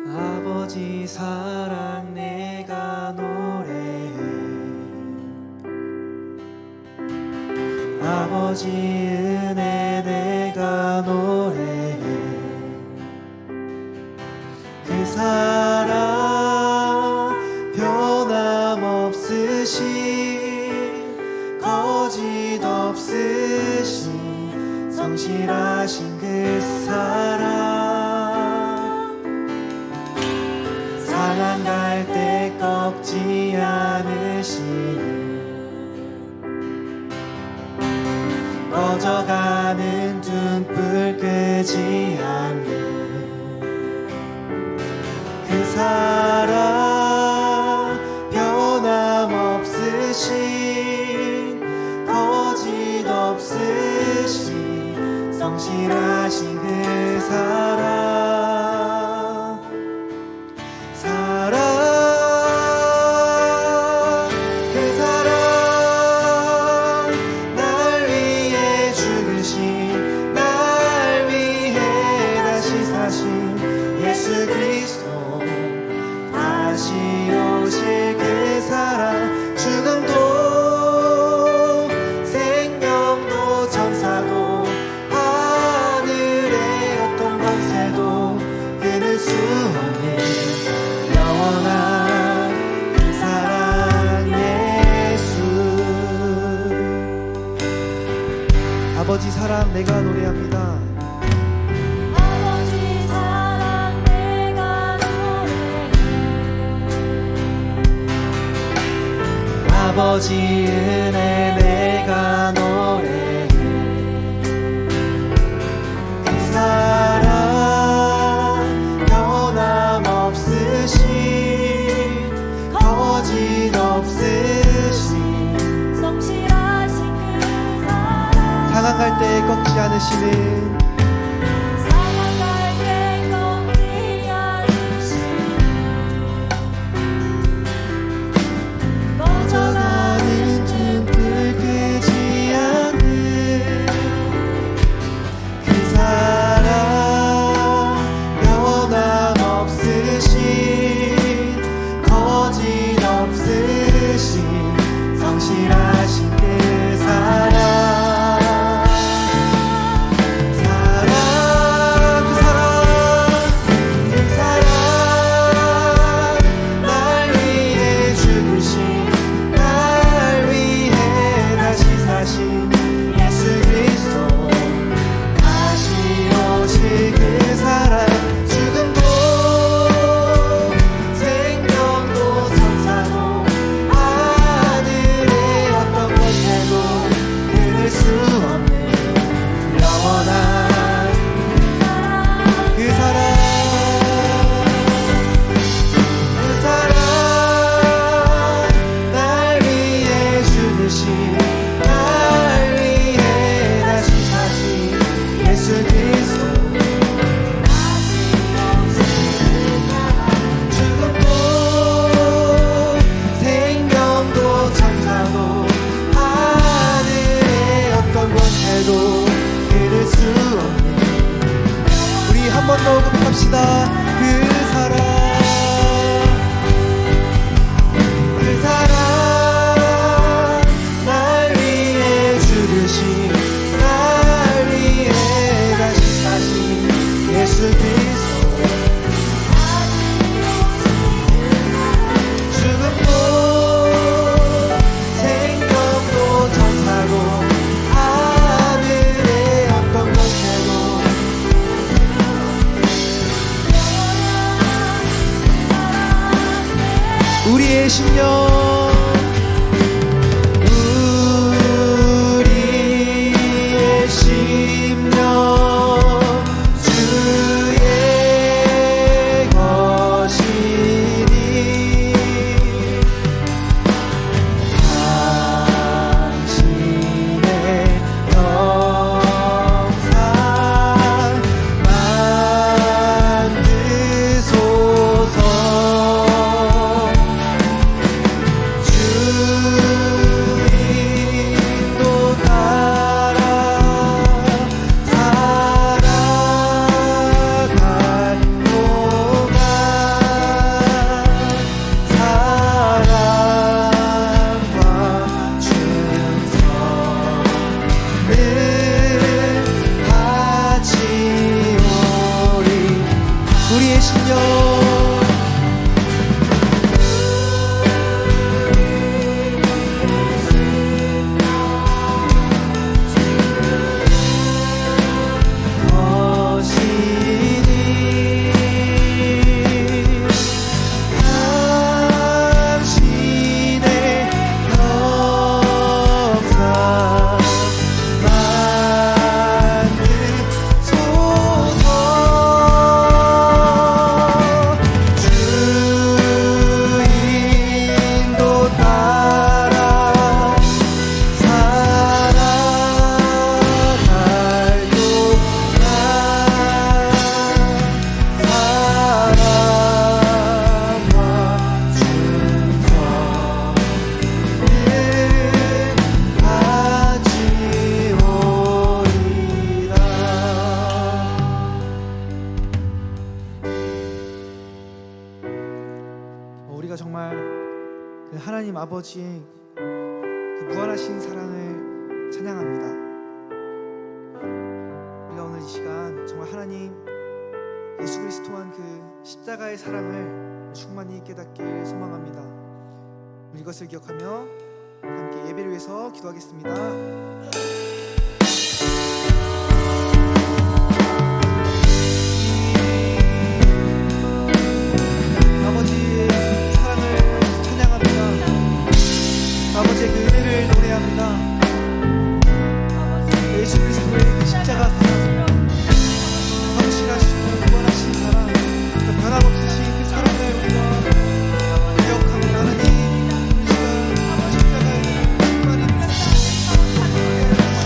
아버지 사랑 내가 노래해, 아버지 은혜 내가 노래해. 그 사랑 변함없으신, 거짓 없으신, 성실하신 그 사랑, 상한 갈대 꺾지 않으시는, 꺼져가는 등불 끄지 않는 그 사랑, 변함없으신, 거짓 없으신, 성실하신 그 사랑, 예수 그리스도 다시 오실 그 사랑, 죽음도 생명도 천사도 하늘의 어떤 권세도 끊을 수 없는 영원한 그 사랑 예수. 아버지 사랑 내가 노래합니다. 아버지 은혜 내가 노래해, 그 사랑 변함없으신, 거짓 없으신, 성실하신 그 사랑, 상한 갈대 꺾지 않으시는, 성실하신 그 사랑, 우리의 심령 우리의 심령 주의 것이니 당신의 영상 만드사 하나님 아버지의 그 무한하신 사랑을 찬양합니다. 우리가 오늘 이 시간 정말 하나님 예수 그리스도 통한 그 십자가의 사랑을 충만히 깨닫길 소망합니다. 우리 이것을 기억하며 함께 예배를 위해서 기도하겠습니다. 아버지의 사랑을 찬양합니다. 아버지의 그 은혜를 노래합니다. 예수 그리스도의 그 십자가 사랑, 성실하시고 무한하신 사랑, 그 변함없으신 그 사랑을 우리가 기억하고 하나님 이 시간 십자가에 충만히 역사하여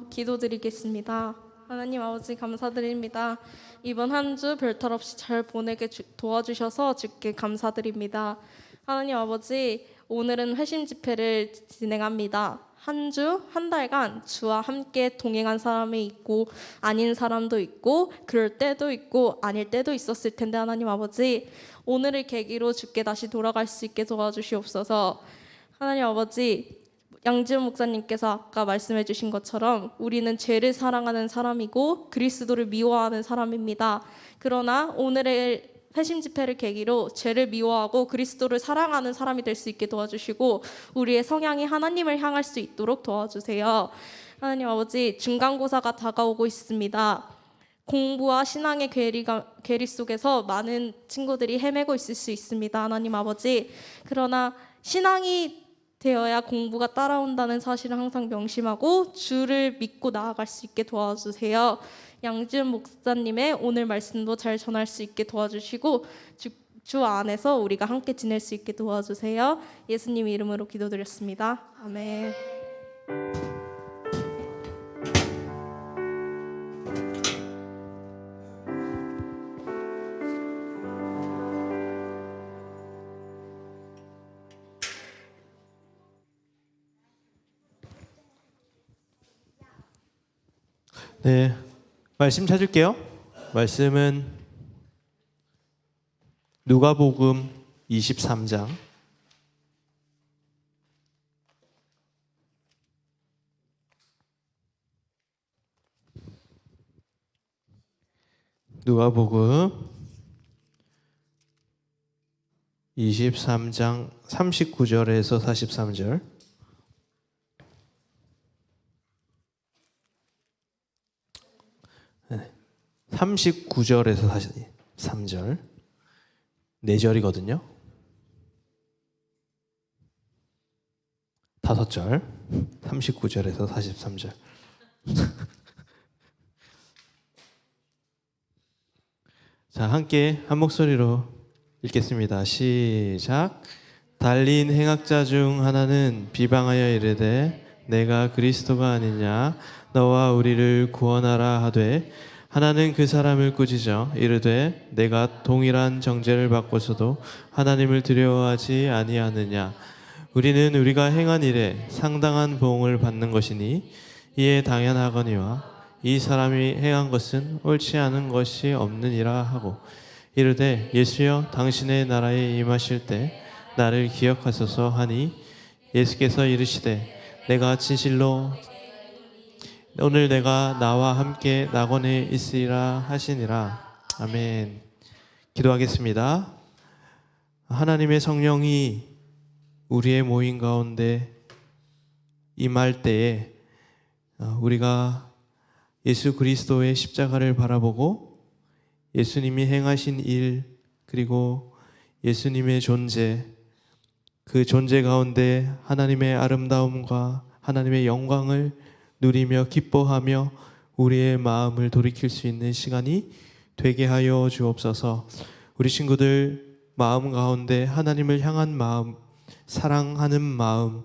기도드리겠습니다. 하나님 아버지 감사드립니다. 이번 한 주 별탈 없이 잘 보내게 도와주셔서 주께 감사드립니다. 하나님 아버지, 오늘은 회심 집회를 진행합니다. 한 주, 한 달간 주와 함께 동행한 사람이 있고 아닌 사람도 있고 그럴 때도 있고 아닐 때도 있었을 텐데 하나님 아버지, 오늘을 계기로 주께 다시 돌아갈 수 있게 도와주시옵소서. 하나님 아버지, 양지훈 목사님께서 아까 말씀해 주신 것처럼 우리는 죄를 사랑하는 사람이고 그리스도를 미워하는 사람입니다. 그러나 오늘의 회심 집회를 계기로 죄를 미워하고 그리스도를 사랑하는 사람이 될 수 있게 도와주시고 우리의 성향이 하나님을 향할 수 있도록 도와주세요. 하나님 아버지, 중간고사가 다가오고 있습니다. 공부와 신앙의 괴리 속에서 많은 친구들이 헤매고 있을 수 있습니다. 하나님 아버지, 그러나 신앙이 되어야 공부가 따라온다는 사실을 항상 명심하고 주를 믿고 나아갈 수 있게 도와주세요. 양지훈 목사님의 오늘 말씀도 잘 전할 수 있게 도와주시고 주 안에서 우리가 함께 지낼 수 있게 도와주세요. 예수님 이름으로 기도드렸습니다. 아멘. 네, 말씀 찾을게요. 말씀은 누가복음 23장 누가복음 23장 39절에서 43절. 39절에서 43절 4절이거든요. 5절 39절에서 43절. 자, 함께 한 목소리로 읽겠습니다. 시작. 달린 행악자 중 하나는 비방하여 이르되 내가 그리스도가 아니냐 너와 우리를 구원하라 하되 하나는 그 사람을 꾸짖어 이르되 내가 동일한 정죄를 받고서도 하나님을 두려워하지 아니하느냐. 우리는 우리가 행한 일에 상당한 보응을 받는 것이니 이에 당연하거니와 이 사람이 행한 것은 옳지 않은 것이 없느니라 하고 이르되 예수여 당신의 나라에 임하실 때 나를 기억하소서 하니 예수께서 이르시되 내가 진실로 오늘 내가 나와 함께 낙원에 있으리라 하시니라. 아멘. 기도하겠습니다. 하나님의 성령이 우리의 모임 가운데 임할 때에 우리가 예수 그리스도의 십자가를 바라보고 예수님이 행하신 일, 그리고 예수님의 존재, 그 존재 가운데 하나님의 아름다움과 하나님의 영광을 누리며 기뻐하며 우리의 마음을 돌이킬 수 있는 시간이 되게 하여 주옵소서. 우리 친구들 마음 가운데 하나님을 향한 마음, 사랑하는 마음,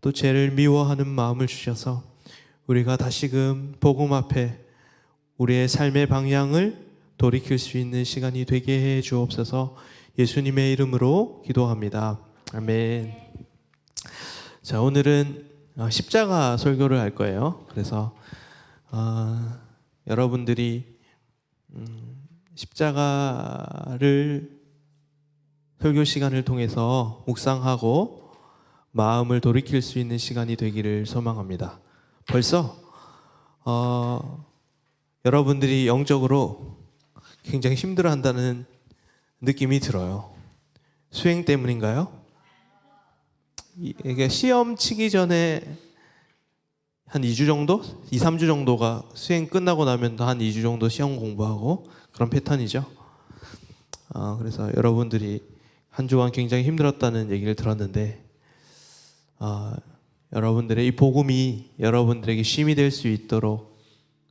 또 죄를 미워하는 마음을 주셔서 우리가 다시금 복음 앞에 우리의 삶의 방향을 돌이킬 수 있는 시간이 되게 해 주옵소서. 예수님의 이름으로 기도합니다. 아멘. 자, 오늘은 십자가 설교를 할 거예요. 그래서 여러분들이 십자가를 설교 시간을 통해서 묵상하고 마음을 돌이킬 수 있는 시간이 되기를 소망합니다. 벌써 여러분들이 영적으로 굉장히 힘들어한다는 느낌이 들어요. 수행 때문인가요? 이게 시험 치기 전에 한 2주 정도? 2, 3주 정도가 수행 끝나고 나면 한 2주 정도 시험 공부하고 그런 패턴이죠. 그래서 여러분들이 한 주간 굉장히 힘들었다는 얘기를 들었는데 여러분들의 이 복음이 여러분들에게 쉼이 될 수 있도록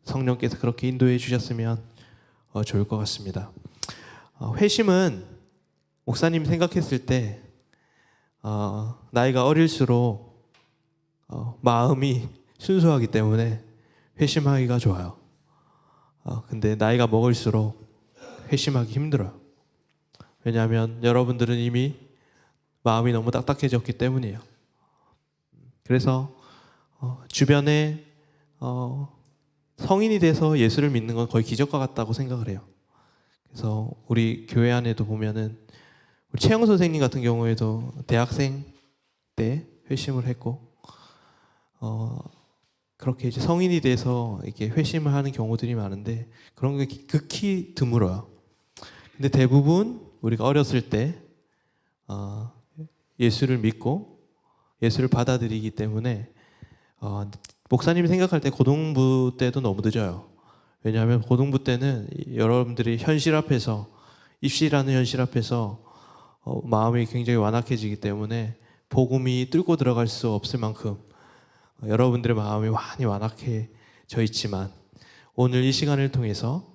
성령께서 그렇게 인도해 주셨으면 좋을 것 같습니다. 회심은 목사님 생각했을 때 나이가 어릴수록 마음이 순수하기 때문에 회심하기가 좋아요. 근데 나이가 먹을수록 회심하기 힘들어요. 왜냐하면 여러분들은 이미 마음이 너무 딱딱해졌기 때문이에요. 그래서 주변에 성인이 돼서 예수를 믿는 건 거의 기적과 같다고 생각을 해요. 그래서 우리 교회 안에도 보면은 우리 최영 선생님 같은 경우에도 대학생 때 회심을 했고 그렇게 이제 성인이 돼서 이렇게 회심을 하는 경우들이 많은데 그런 게 극히 드물어요. 근데 대부분 우리가 어렸을 때 예수를 믿고 예수를 받아들이기 때문에 목사님이 생각할 때 고등부 때도 너무 늦어요. 왜냐하면 고등부 때는 여러분들이 현실 앞에서 입시라는 현실 앞에서 마음이 굉장히 완악해지기 때문에 복음이 뚫고 들어갈 수 없을 만큼 여러분들의 마음이 많이 완악해져 있지만 오늘 이 시간을 통해서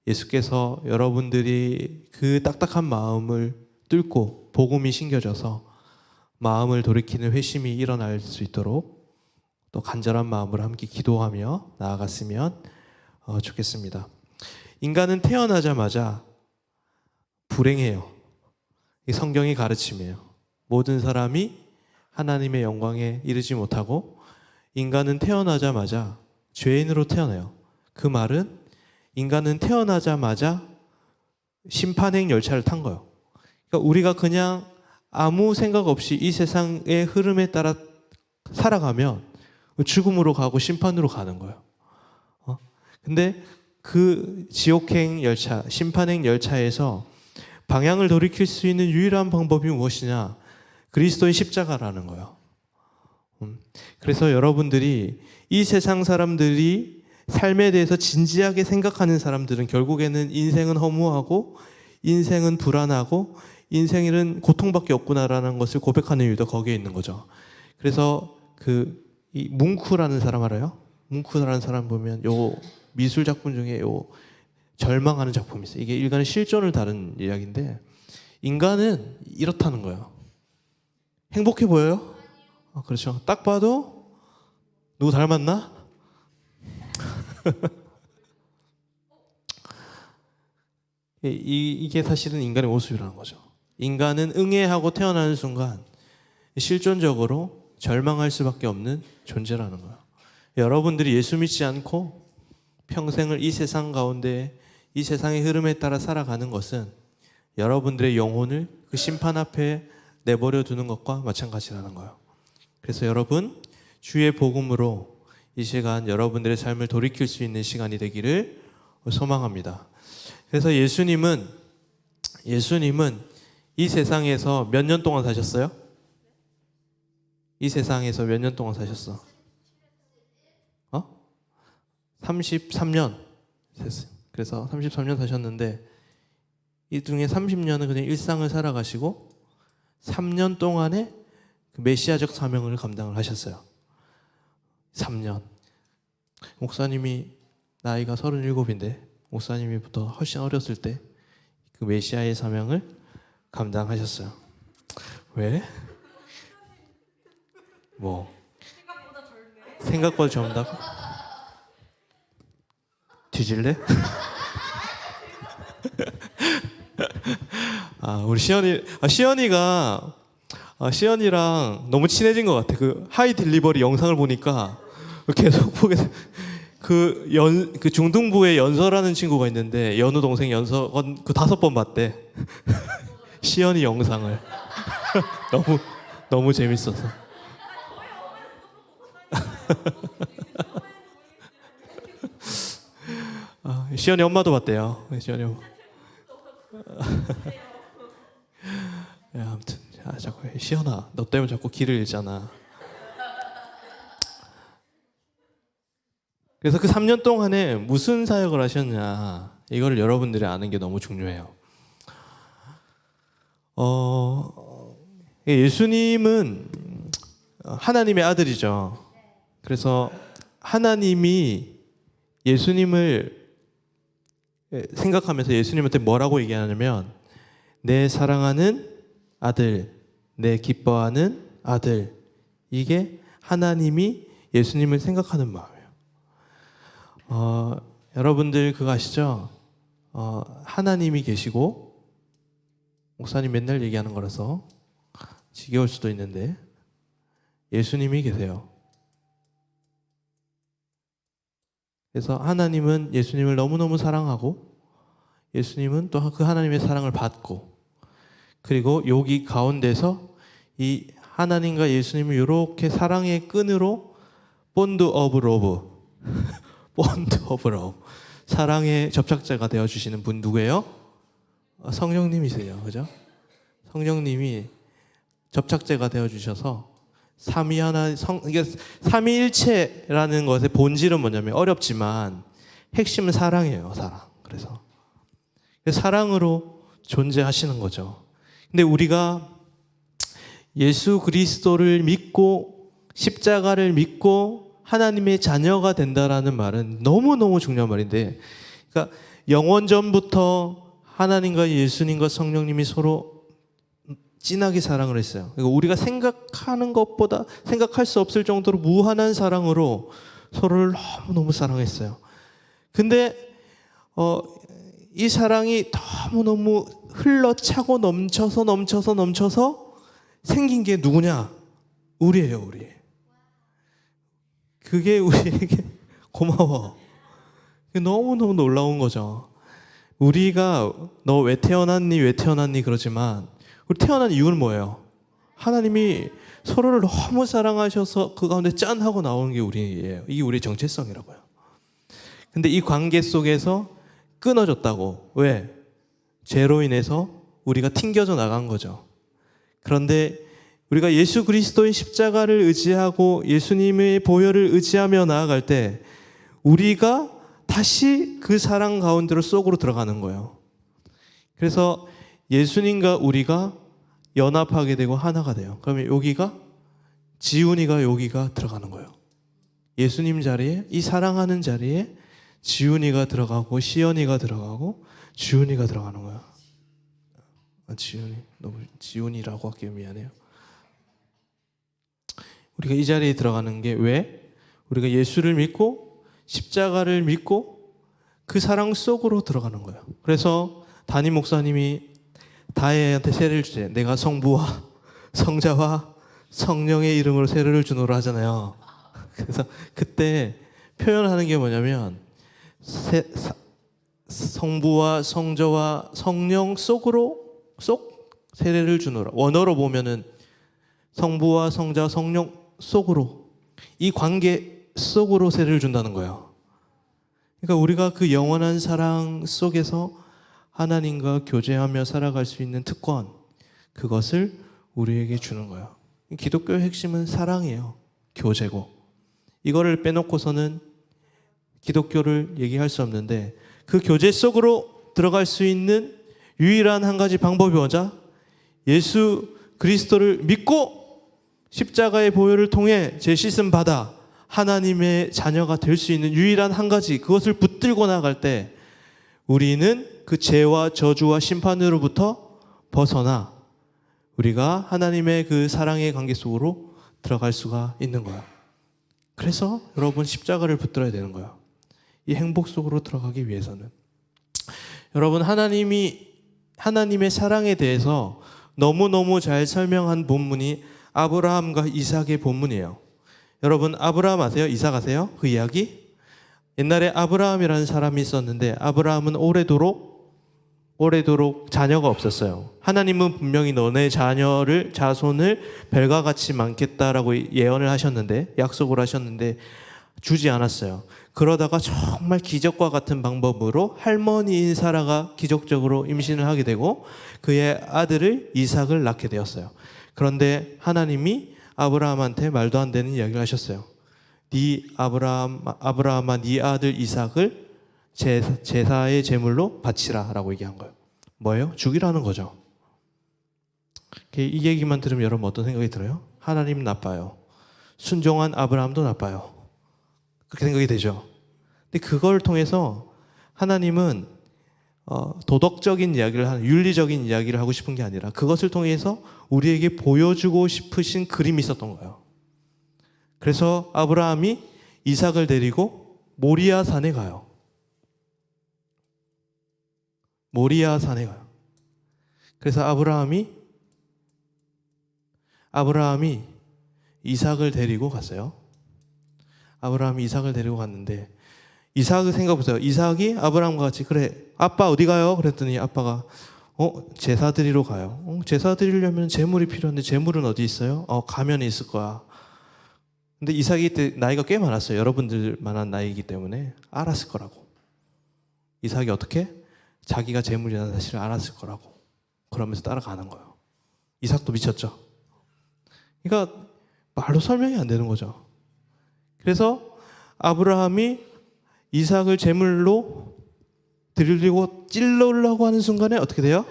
예수께서 여러분들이 그 딱딱한 마음을 뚫고 복음이 심겨져서 마음을 돌이키는 회심이 일어날 수 있도록 또 간절한 마음으로 함께 기도하며 나아갔으면 좋겠습니다. 인간은 태어나자마자 불행해요. 이 성경이 가르침이에요. 모든 사람이 하나님의 영광에 이르지 못하고 인간은 태어나자마자 죄인으로 태어나요. 그 말은 인간은 태어나자마자 심판행 열차를 탄 거예요. 그러니까 우리가 그냥 아무 생각 없이 이 세상의 흐름에 따라 살아가면 죽음으로 가고 심판으로 가는 거예요. 근데 그 지옥행 열차, 심판행 열차에서 방향을 돌이킬 수 있는 유일한 방법이 무엇이냐? 그리스도의 십자가라는 거예요. 그래서 여러분들이 이 세상 사람들이 삶에 대해서 진지하게 생각하는 사람들은 결국에는 인생은 허무하고 인생은 불안하고 인생에는 고통밖에 없구나라는 것을 고백하는 이유도 거기에 있는 거죠. 그래서 이 뭉크라는 사람 알아요? 뭉크라는 사람 보면 요 미술 작품 중에 요 절망하는 작품이 있어요. 이게 인간의 실존을 다룬 이야기인데 인간은 이렇다는 거예요. 행복해 보여요? 그렇죠. 딱 봐도 누구 닮았나? 이게 사실은 인간의 모습이라는 거죠. 인간은 응애하고 태어나는 순간 실존적으로 절망할 수밖에 없는 존재라는 거예요. 여러분들이 예수 믿지 않고 평생을 이 세상 가운데 이 세상의 흐름에 따라 살아가는 것은 여러분들의 영혼을 그 심판 앞에 내버려 두는 것과 마찬가지라는 거예요. 그래서 여러분 주의 복음으로 이 시간 여러분들의 삶을 돌이킬 수 있는 시간이 되기를 소망합니다. 그래서 예수님은 이 세상에서 몇 년 동안 사셨어요? 이 세상에서 몇 년 동안 사셨어? 33년 됐어요. 그래서 33년 사셨는데 이 중에 30년은 그냥 일상을 살아가시고 3년 동안에 그 메시아적 사명을 감당을 하셨어요. 3년. 목사님이 나이가 37인데 목사님이부터 훨씬 어렸을 때 그 메시아의 사명을 감당하셨어요. 왜? 뭐? 생각보다 젊다고? 뒤질래? 우리 시연이랑 너무 친해진 것 같아. 그 하이 딜리버리 영상을 보니까 계속 보게 돼. 그 중등부에 연서라는 친구가 있는데 연우 동생 연서건 그 5번 봤대. 시연이 영상을. 너무 재밌어서. 시연이 엄마도 봤대요. 시연이 엄마. 아무튼 자꾸 시연아, 너 때문에 자꾸 길을 잃잖아. 그래서 그 3년 동안에 무슨 사역을 하셨냐, 이거를 여러분들이 아는 게 너무 중요해요. 예수님은 하나님의 아들이죠. 그래서 하나님이 예수님을 생각하면서 예수님한테 뭐라고 얘기하냐면 내 사랑하는 아들, 내 기뻐하는 아들. 이게 하나님이 예수님을 생각하는 마음이에요. 여러분들 그거 아시죠? 하나님이 계시고, 목사님 맨날 얘기하는 거라서 지겨울 수도 있는데 예수님이 계세요. 그래서 하나님은 예수님을 너무너무 사랑하고 예수님은 또 그 하나님의 사랑을 받고, 그리고 여기 가운데서 이 하나님과 예수님을 이렇게 사랑의 끈으로 본드 오브 러브 본드 오브 러브, 사랑의 접착제가 되어주시는 분 누구예요? 성령님이세요. 그죠? 성령님이 접착제가 되어주셔서 이게 삼위일체라는 것의 본질은 뭐냐면, 어렵지만 핵심은 사랑이에요. 사랑. 그래서 사랑으로 존재하시는 거죠. 근데 우리가 예수 그리스도를 믿고 십자가를 믿고 하나님의 자녀가 된다라는 말은 너무너무 중요한 말인데, 그러니까 영원전부터 하나님과 예수님과 성령님이 서로 진하게 사랑을 했어요. 그러니까 우리가 생각하는 것보다 생각할 수 없을 정도로 무한한 사랑으로 서로를 너무너무 사랑했어요. 근데 이 사랑이 너무너무 흘러차고 넘쳐서 생긴 게 누구냐? 우리예요, 우리. 그게 우리에게 고마워. 너무너무 놀라운 거죠. 우리가 너 왜 태어났니 그러지만 우리 태어난 이유는 뭐예요? 하나님이 서로를 너무 사랑하셔서 그 가운데 짠 하고 나오는 게 우리예요. 이게 우리의 정체성이라고요. 근데 이 관계 속에서 끊어졌다고. 왜? 죄로 인해서 우리가 튕겨져 나간 거죠. 그런데 우리가 예수 그리스도의 십자가를 의지하고 예수님의 보혈을 의지하며 나아갈 때 우리가 다시 그 사랑 가운데로 속으로 들어가는 거예요. 그래서 예수님과 우리가 연합하게 되고 하나가 돼요. 그러면 여기가 지훈이가 여기가 들어가는 거예요. 예수님 자리에, 이 사랑하는 자리에 지훈이가 들어가고 시연이가 들어가고 지훈이가 들어가는 거야. 지훈이, 너무 지훈이라고 하기 미안해요. 우리가 이 자리에 들어가는 게 왜? 우리가 예수를 믿고 십자가를 믿고 그 사랑 속으로 들어가는 거예요. 그래서 담임 목사님이 다혜한테 세례를 주제. 내가 성부와 성자와 성령의 이름으로 세례를 주노라 하잖아요. 그래서 그때 표현하는 게 뭐냐면 성부와 성자와 성령 속 세례를 주노라. 원어로 보면은 성부와 성자 성령 속으로, 이 관계 속으로 세례를 준다는 거예요. 그러니까 우리가 그 영원한 사랑 속에서 하나님과 교제하며 살아갈 수 있는 특권, 그것을 우리에게 주는 거예요. 기독교의 핵심은 사랑이에요. 교제고. 이거를 빼놓고서는 기독교를 얘기할 수 없는데, 그 교제 속으로 들어갈 수 있는 유일한 한 가지 방법이 뭐냐? 예수 그리스도를 믿고 십자가의 보혈을 통해 제 씻음 받아 하나님의 자녀가 될 수 있는 유일한 한 가지, 그것을 붙들고 나갈 때 우리는 그 죄와 저주와 심판으로부터 벗어나 우리가 하나님의 그 사랑의 관계 속으로 들어갈 수가 있는 거야. 그래서 여러분 십자가를 붙들어야 되는 거야. 이 행복 속으로 들어가기 위해서는. 여러분, 하나님의 사랑에 대해서 너무너무 잘 설명한 본문이 아브라함과 이삭의 본문이에요. 여러분, 아브라함 아세요? 이삭 아세요? 그 이야기? 옛날에 아브라함이라는 사람이 있었는데, 아브라함은 오래도록 자녀가 없었어요. 하나님은 분명히 너네 자손을 별과 같이 많겠다라고 예언을 하셨는데, 약속을 하셨는데 주지 않았어요. 그러다가 정말 기적과 같은 방법으로 할머니인 사라가 기적적으로 임신을 하게 되고 그의 아들을 이삭을 낳게 되었어요. 그런데 하나님이 아브라함한테 말도 안 되는 이야기를 하셨어요. 아브라함아, 네 아들 이삭을 제사의 제물로 바치라 라고 얘기한 거예요. 뭐예요? 죽이라는 거죠. 이 얘기만 들으면 여러분 어떤 생각이 들어요? 하나님 나빠요. 순종한 아브라함도 나빠요. 그렇게 생각이 되죠. 근데 그걸 통해서 하나님은 도덕적인 이야기를 윤리적인 이야기를 하고 싶은 게 아니라 그것을 통해서 우리에게 보여주고 싶으신 그림이 있었던 거예요. 그래서 아브라함이 이삭을 데리고 모리아 산에 가요. 모리아 산에 가요. 그래서 아브라함이 이삭을 데리고 갔어요. 아브라함이 이삭을 데리고 갔는데, 이삭을 생각해보세요. 이삭이 아브라함과 같이, 그래 아빠 어디 가요? 그랬더니 아빠가 제사 드리러 가요. 제사 드리려면 제물이 필요한데 제물은 어디 있어요? 가면에 있을 거야. 근데 이삭이 그때 나이가 꽤 많았어요. 여러분들만한 나이이기 때문에 알았을 거라고. 이삭이 어떻게? 자기가 제물이라는 사실을 알았을 거라고. 그러면서 따라가는 거예요. 이삭도 미쳤죠. 그러니까 말로 설명이 안 되는 거죠. 그래서 아브라함이 이삭을 제물로 드리려고 찔러려고 하는 순간에 어떻게 돼요?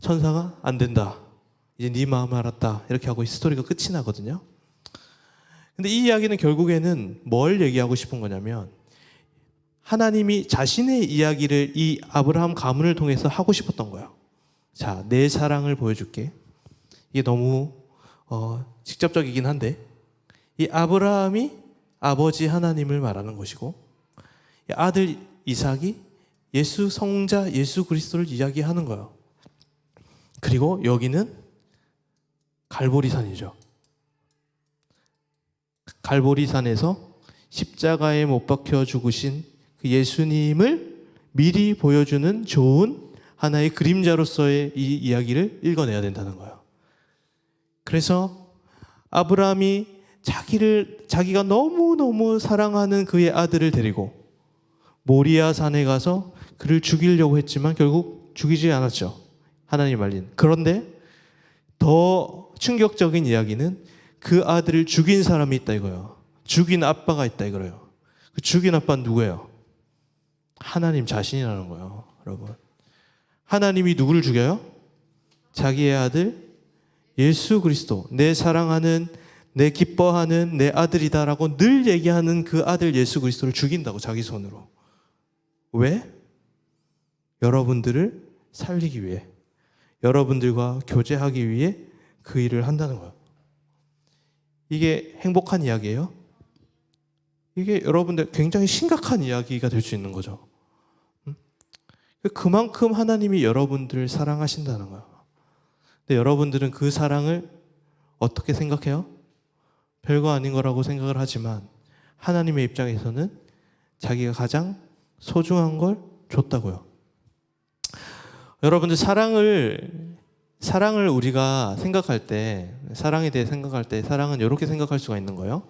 천사가 안 된다. 이제 네 마음을 알았다. 이렇게 하고 이 스토리가 끝이 나거든요. 근데 이 이야기는 결국에는 뭘 얘기하고 싶은 거냐면, 하나님이 자신의 이야기를 이 아브라함 가문을 통해서 하고 싶었던 거예요. 자, 내 사랑을 보여줄게. 이게 너무 직접적이긴 한데, 이 아브라함이 아버지 하나님을 말하는 것이고, 이 아들 이삭이 성자 예수 그리스도를 이야기하는 거예요. 그리고 여기는 갈보리산이죠. 갈보리산에서 십자가에 못 박혀 죽으신 그 예수님을 미리 보여주는 좋은 하나의 그림자로서의 이 이야기를 읽어내야 된다는 거예요. 그래서 아브라함이 자기가 너무너무 사랑하는 그의 아들을 데리고 모리아 산에 가서 그를 죽이려고 했지만 결국 죽이지 않았죠. 하나님 말린. 그런데 더 충격적인 이야기는 그 아들을 죽인 사람이 있다 이거예요. 죽인 아빠가 있다 이거예요. 그 죽인 아빠는 누구예요? 하나님 자신이라는 거예요. 여러분, 하나님이 누구를 죽여요? 자기의 아들 예수 그리스도, 내 사랑하는, 내 기뻐하는 내 아들이다라고 늘 얘기하는 그 아들 예수 그리스도를 죽인다고, 자기 손으로. 왜? 여러분들을 살리기 위해, 여러분들과 교제하기 위해 그 일을 한다는 거예요. 이게 행복한 이야기예요? 이게 여러분들 굉장히 심각한 이야기가 될 수 있는 거죠. 그만큼 하나님이 여러분들을 사랑하신다는 거예요. 근데 여러분들은 그 사랑을 어떻게 생각해요? 별거 아닌 거라고 생각을 하지만 하나님의 입장에서는 자기가 가장 소중한 걸 줬다고요. 여러분들, 사랑을 우리가 생각할 때, 사랑에 대해 생각할 때 사랑은 이렇게 생각할 수가 있는 거예요.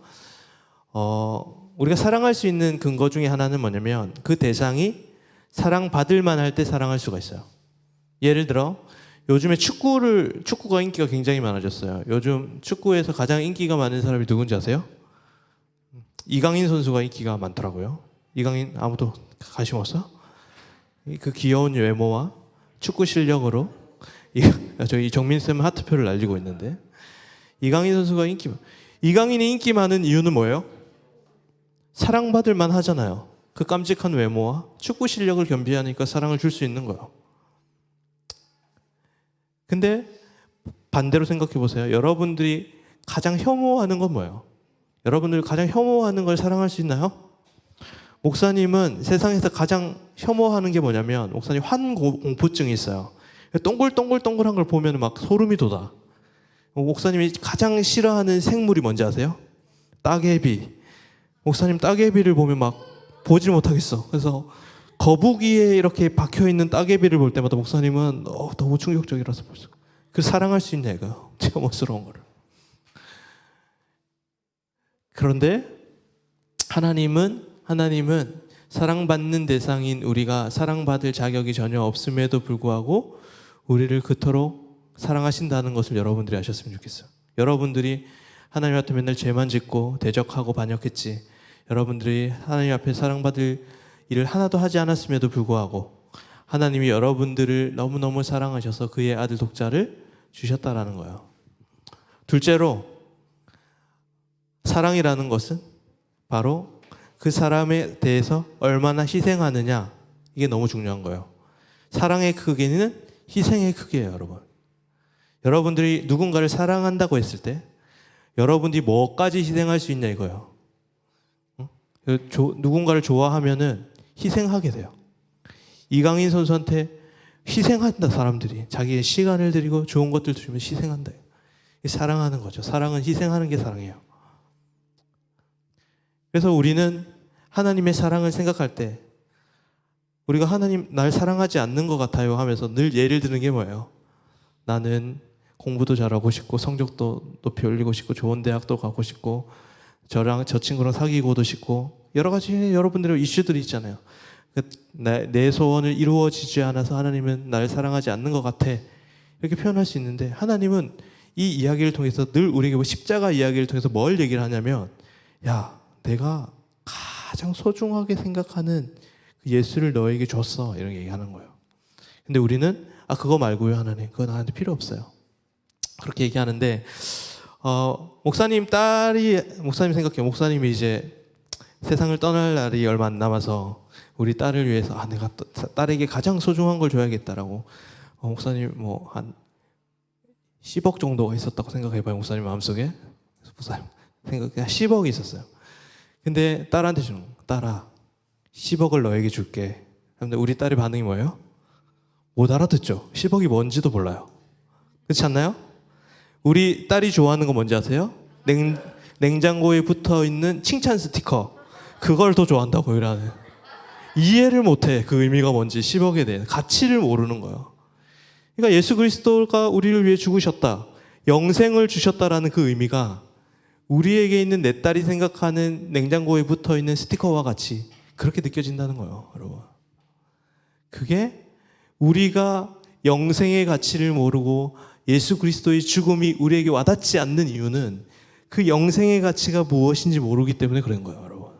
우리가 사랑할 수 있는 근거 중에 하나는 뭐냐면 그 대상이 사랑받을 만할 때 사랑할 수가 있어요. 예를 들어 요즘에 축구가 인기가 굉장히 많아졌어요. 요즘 축구에서 가장 인기가 많은 사람이 누군지 아세요? 이강인 선수가 인기가 많더라고요. 이강인 아무도 관심 없어? 그 귀여운 외모와 축구 실력으로 저희 정민쌤 하트표를 날리고 있는데 이강인 선수가 이강인이 인기 많은 이유는 뭐예요? 사랑받을 만 하잖아요. 그 깜찍한 외모와 축구 실력을 겸비하니까 사랑을 줄 수 있는 거예요. 근데 반대로 생각해 보세요. 여러분들이 가장 혐오하는 건 뭐예요? 여러분들이 가장 혐오하는 걸 사랑할 수 있나요? 목사님은 세상에서 가장 혐오하는 게 뭐냐면 목사님 환공포증이 있어요. 동글동글동글한 걸 보면 막 소름이 돋아. 목사님이 가장 싫어하는 생물이 뭔지 아세요? 따개비. 목사님 따개비를 보면 막 보질 못하겠어. 그래서 거북이에 이렇게 박혀있는 따개비를 볼 때마다 목사님은 너무 충격적이라서 벌써 그 사랑할 수 있냐 이거요. 혐오스러운 거를. 그런데 하나님은 사랑받는 대상인 우리가 사랑받을 자격이 전혀 없음에도 불구하고 우리를 그토록 사랑하신다는 것을 여러분들이 아셨으면 좋겠어요. 여러분들이 하나님 앞에 맨날 죄만 짓고 대적하고 반역했지. 여러분들이 하나님 앞에 사랑받을 일을 하나도 하지 않았음에도 불구하고 하나님이 여러분들을 너무너무 사랑하셔서 그의 아들 독자를 주셨다라는 거예요. 둘째로 사랑이라는 것은 바로 그 사람에 대해서 얼마나 희생하느냐, 이게 너무 중요한 거예요. 사랑의 크기는 희생의 크기예요, 여러분. 여러분들이 누군가를 사랑한다고 했을 때 여러분들이 뭐까지 희생할 수 있냐 이거예요. 누군가를 좋아하면은 희생하게 돼요. 이강인 선수한테 희생한다. 사람들이 자기의 시간을 들이고 좋은 것들 주면 희생한다. 사랑하는 거죠. 사랑은 희생하는 게 사랑이에요. 그래서 우리는 하나님의 사랑을 생각할 때 우리가 하나님 날 사랑하지 않는 것 같아요 하면서 늘 예를 드는 게 뭐예요? 나는 공부도 잘하고 싶고 성적도 높이 올리고 싶고 좋은 대학도 가고 싶고 저 친구랑 사귀고도 싶고 여러 가지 여러분들의 이슈들이 있잖아요. 내 소원을 이루어지지 않아서 하나님은 나를 사랑하지 않는 것 같아. 이렇게 표현할 수 있는데 하나님은 이 이야기를 통해서 늘 우리에게 십자가 이야기를 통해서 뭘 얘기를 하냐면 야, 내가 가장 소중하게 생각하는 그 예수를 너에게 줬어. 이런 얘기하는 거예요. 근데 우리는 그거 말고요 하나님. 그거 나한테 필요 없어요. 그렇게 얘기하는데 목사님 생각해요. 목사님이 이제 세상을 떠날 날이 얼마 안 남아서 우리 딸을 위해서 내가 딸에게 가장 소중한 걸 줘야겠다라고 목사님 뭐 한 10억 정도가 있었다고 생각해봐요. 목사님 마음속에. 목사님 생각해 10억이 있었어요. 근데 딸한테 주는 거. 딸아 10억을 너에게 줄게. 근데 우리 딸의 반응이 뭐예요? 못 알아듣죠. 10억이 뭔지도 몰라요. 그렇지 않나요? 우리 딸이 좋아하는 거 뭔지 아세요? 냉장고에 붙어있는 칭찬 스티커. 그걸 더 좋아한다고 이러는. 이해를 못해. 그 의미가 뭔지 10억에 대해 가치를 모르는 거예요. 그러니까 예수 그리스도가 우리를 위해 죽으셨다. 영생을 주셨다라는 그 의미가 우리에게 있는 내 딸이 생각하는 냉장고에 붙어있는 스티커와 같이 그렇게 느껴진다는 거예요. 여러분. 그게 우리가 영생의 가치를 모르고 예수 그리스도의 죽음이 우리에게 와닿지 않는 이유는 그 영생의 가치가 무엇인지 모르기 때문에 그런 거예요. 여러분.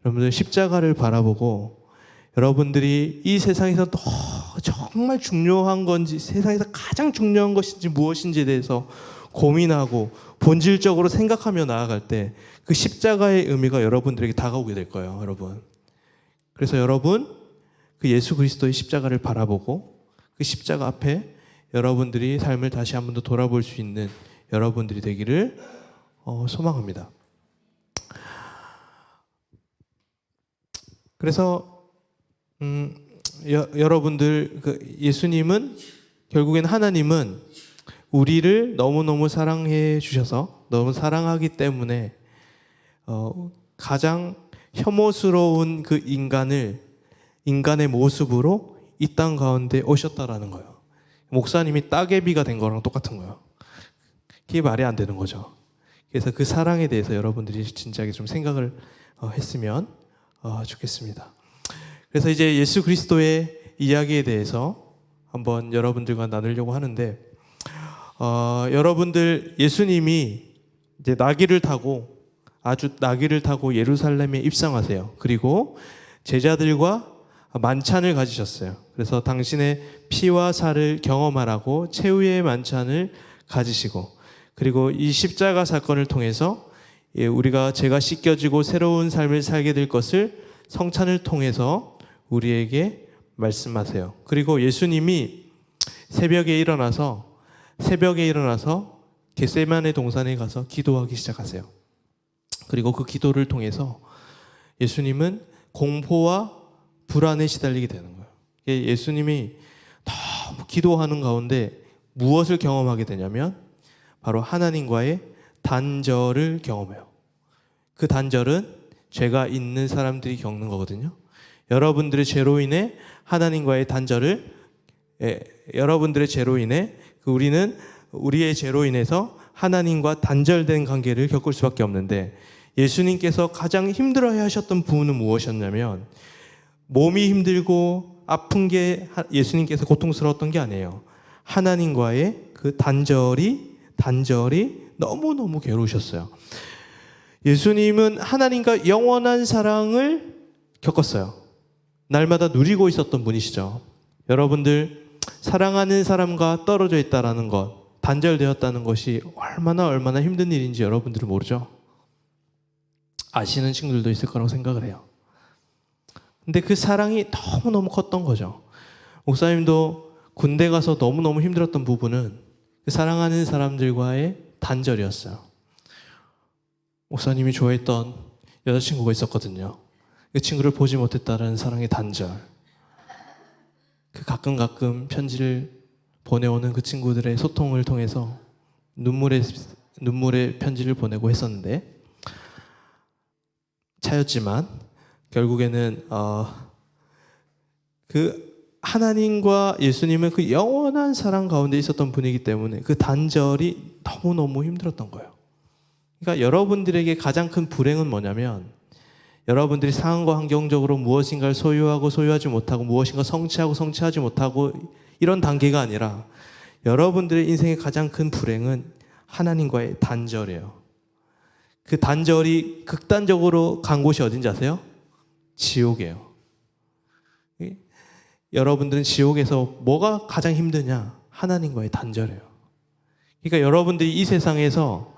여러분들 십자가를 바라보고 여러분들이 이 세상에서 정말 중요한 건지 세상에서 가장 중요한 것인지 무엇인지에 대해서 고민하고 본질적으로 생각하며 나아갈 때 그 십자가의 의미가 여러분들에게 다가오게 될 거예요. 여러분. 그래서 여러분 그 예수 그리스도의 십자가를 바라보고 그 십자가 앞에 여러분들이 삶을 다시 한 번 더 돌아볼 수 있는 여러분들이 되기를 소망합니다. 그래서 여러분들 예수님은 결국엔 하나님은 우리를 너무너무 사랑해 주셔서 너무 사랑하기 때문에 가장 혐오스러운 그 인간의 모습으로 이 땅 가운데 오셨다라는 거예요. 목사님이 따개비가 된 거랑 똑같은 거예요. 그게 말이 안 되는 거죠. 그래서 그 사랑에 대해서 여러분들이 진지하게 좀 생각을 했으면 좋겠습니다. 그래서 이제 예수 그리스도의 이야기에 대해서 한번 여러분들과 나누려고 하는데, 여러분들 예수님이 이제 나귀를 타고 예루살렘에 입성하세요. 그리고 제자들과 만찬을 가지셨어요. 그래서 당신의 피와 살을 경험하라고 최후의 만찬을 가지시고, 그리고 이 십자가 사건을 통해서 우리가 죄가 씻겨지고 새로운 삶을 살게 될 것을 성찬을 통해서 우리에게 말씀하세요. 그리고 예수님이 새벽에 일어나서 겟세마네 동산에 가서 기도하기 시작하세요. 그리고 그 기도를 통해서 예수님은 공포와 불안에 시달리게 되는 거예요. 예수님이 너무 기도하는 가운데 무엇을 경험하게 되냐면 바로 하나님과의 단절을 경험해요. 그 단절은 죄가 있는 사람들이 겪는 거거든요. 여러분들의 죄로 인해 하나님과의 단절을 여러분들의 죄로 인해 우리는 우리의 죄로 인해서 하나님과 단절된 관계를 겪을 수밖에 없는데, 예수님께서 가장 힘들어해 하셨던 부분은 무엇이었냐면 몸이 힘들고 아픈 게 예수님께서 고통스러웠던 게 아니에요. 하나님과의 그 단절이 너무너무 괴로우셨어요. 예수님은 하나님과 영원한 사랑을 겪었어요. 날마다 누리고 있었던 분이시죠. 여러분들, 사랑하는 사람과 떨어져 있다라는 것, 단절되었다는 것이 얼마나 힘든 일인지 여러분들은 모르죠? 아시는 친구들도 있을 거라고 생각을 해요. 근데 그 사랑이 너무너무 컸던 거죠. 목사님도 군대 가서 너무너무 힘들었던 부분은 그 사랑하는 사람들과의 단절이었어요. 목사님이 좋아했던 여자친구가 있었거든요. 그 친구를 보지 못했다는 사랑의 단절. 그 가끔 편지를 보내오는 그 친구들의 소통을 통해서 눈물의 편지를 보내고 했었는데, 차였지만 결국에는 그 하나님과 예수님은 그 영원한 사랑 가운데 있었던 분이기 때문에 그 단절이 너무너무 힘들었던 거예요. 그러니까 여러분들에게 가장 큰 불행은 뭐냐면, 여러분들이 상황과 환경적으로 무엇인가를 소유하고 소유하지 못하고 무엇인가 성취하고 성취하지 못하고 이런 단계가 아니라, 여러분들의 인생의 가장 큰 불행은 하나님과의 단절이에요. 그 단절이 극단적으로 간 곳이 어딘지 아세요? 지옥이에요. 여러분들은 지옥에서 뭐가 가장 힘드냐? 하나님과의 단절이에요. 그러니까 여러분들이 이 세상에서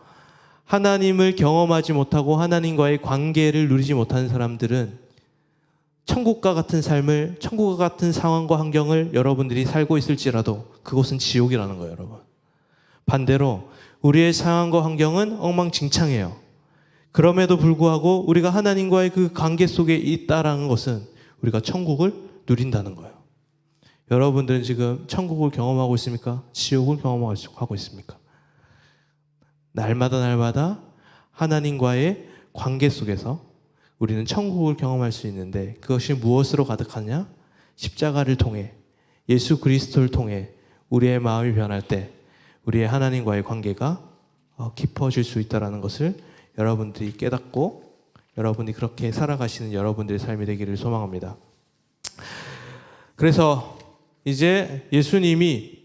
하나님을 경험하지 못하고 하나님과의 관계를 누리지 못하는 사람들은 천국과 같은 삶을, 천국과 같은 상황과 환경을 여러분들이 살고 있을지라도 그곳은 지옥이라는 거예요, 여러분. 반대로 우리의 상황과 환경은 엉망진창이에요. 그럼에도 불구하고 우리가 하나님과의 그 관계 속에 있다라는 것은 우리가 천국을 누린다는 거예요. 여러분들은 지금 천국을 경험하고 있습니까? 지옥을 경험하고 있습니까? 날마다 하나님과의 관계 속에서 우리는 천국을 경험할 수 있는데, 그것이 무엇으로 가득하냐? 십자가를 통해, 예수 그리스도를 통해 우리의 마음이 변할 때 우리의 하나님과의 관계가 깊어질 수 있다는 것을 여러분들이 깨닫고 여러분이 그렇게 살아가시는 여러분들의 삶이 되기를 소망합니다. 그래서 이제 예수님이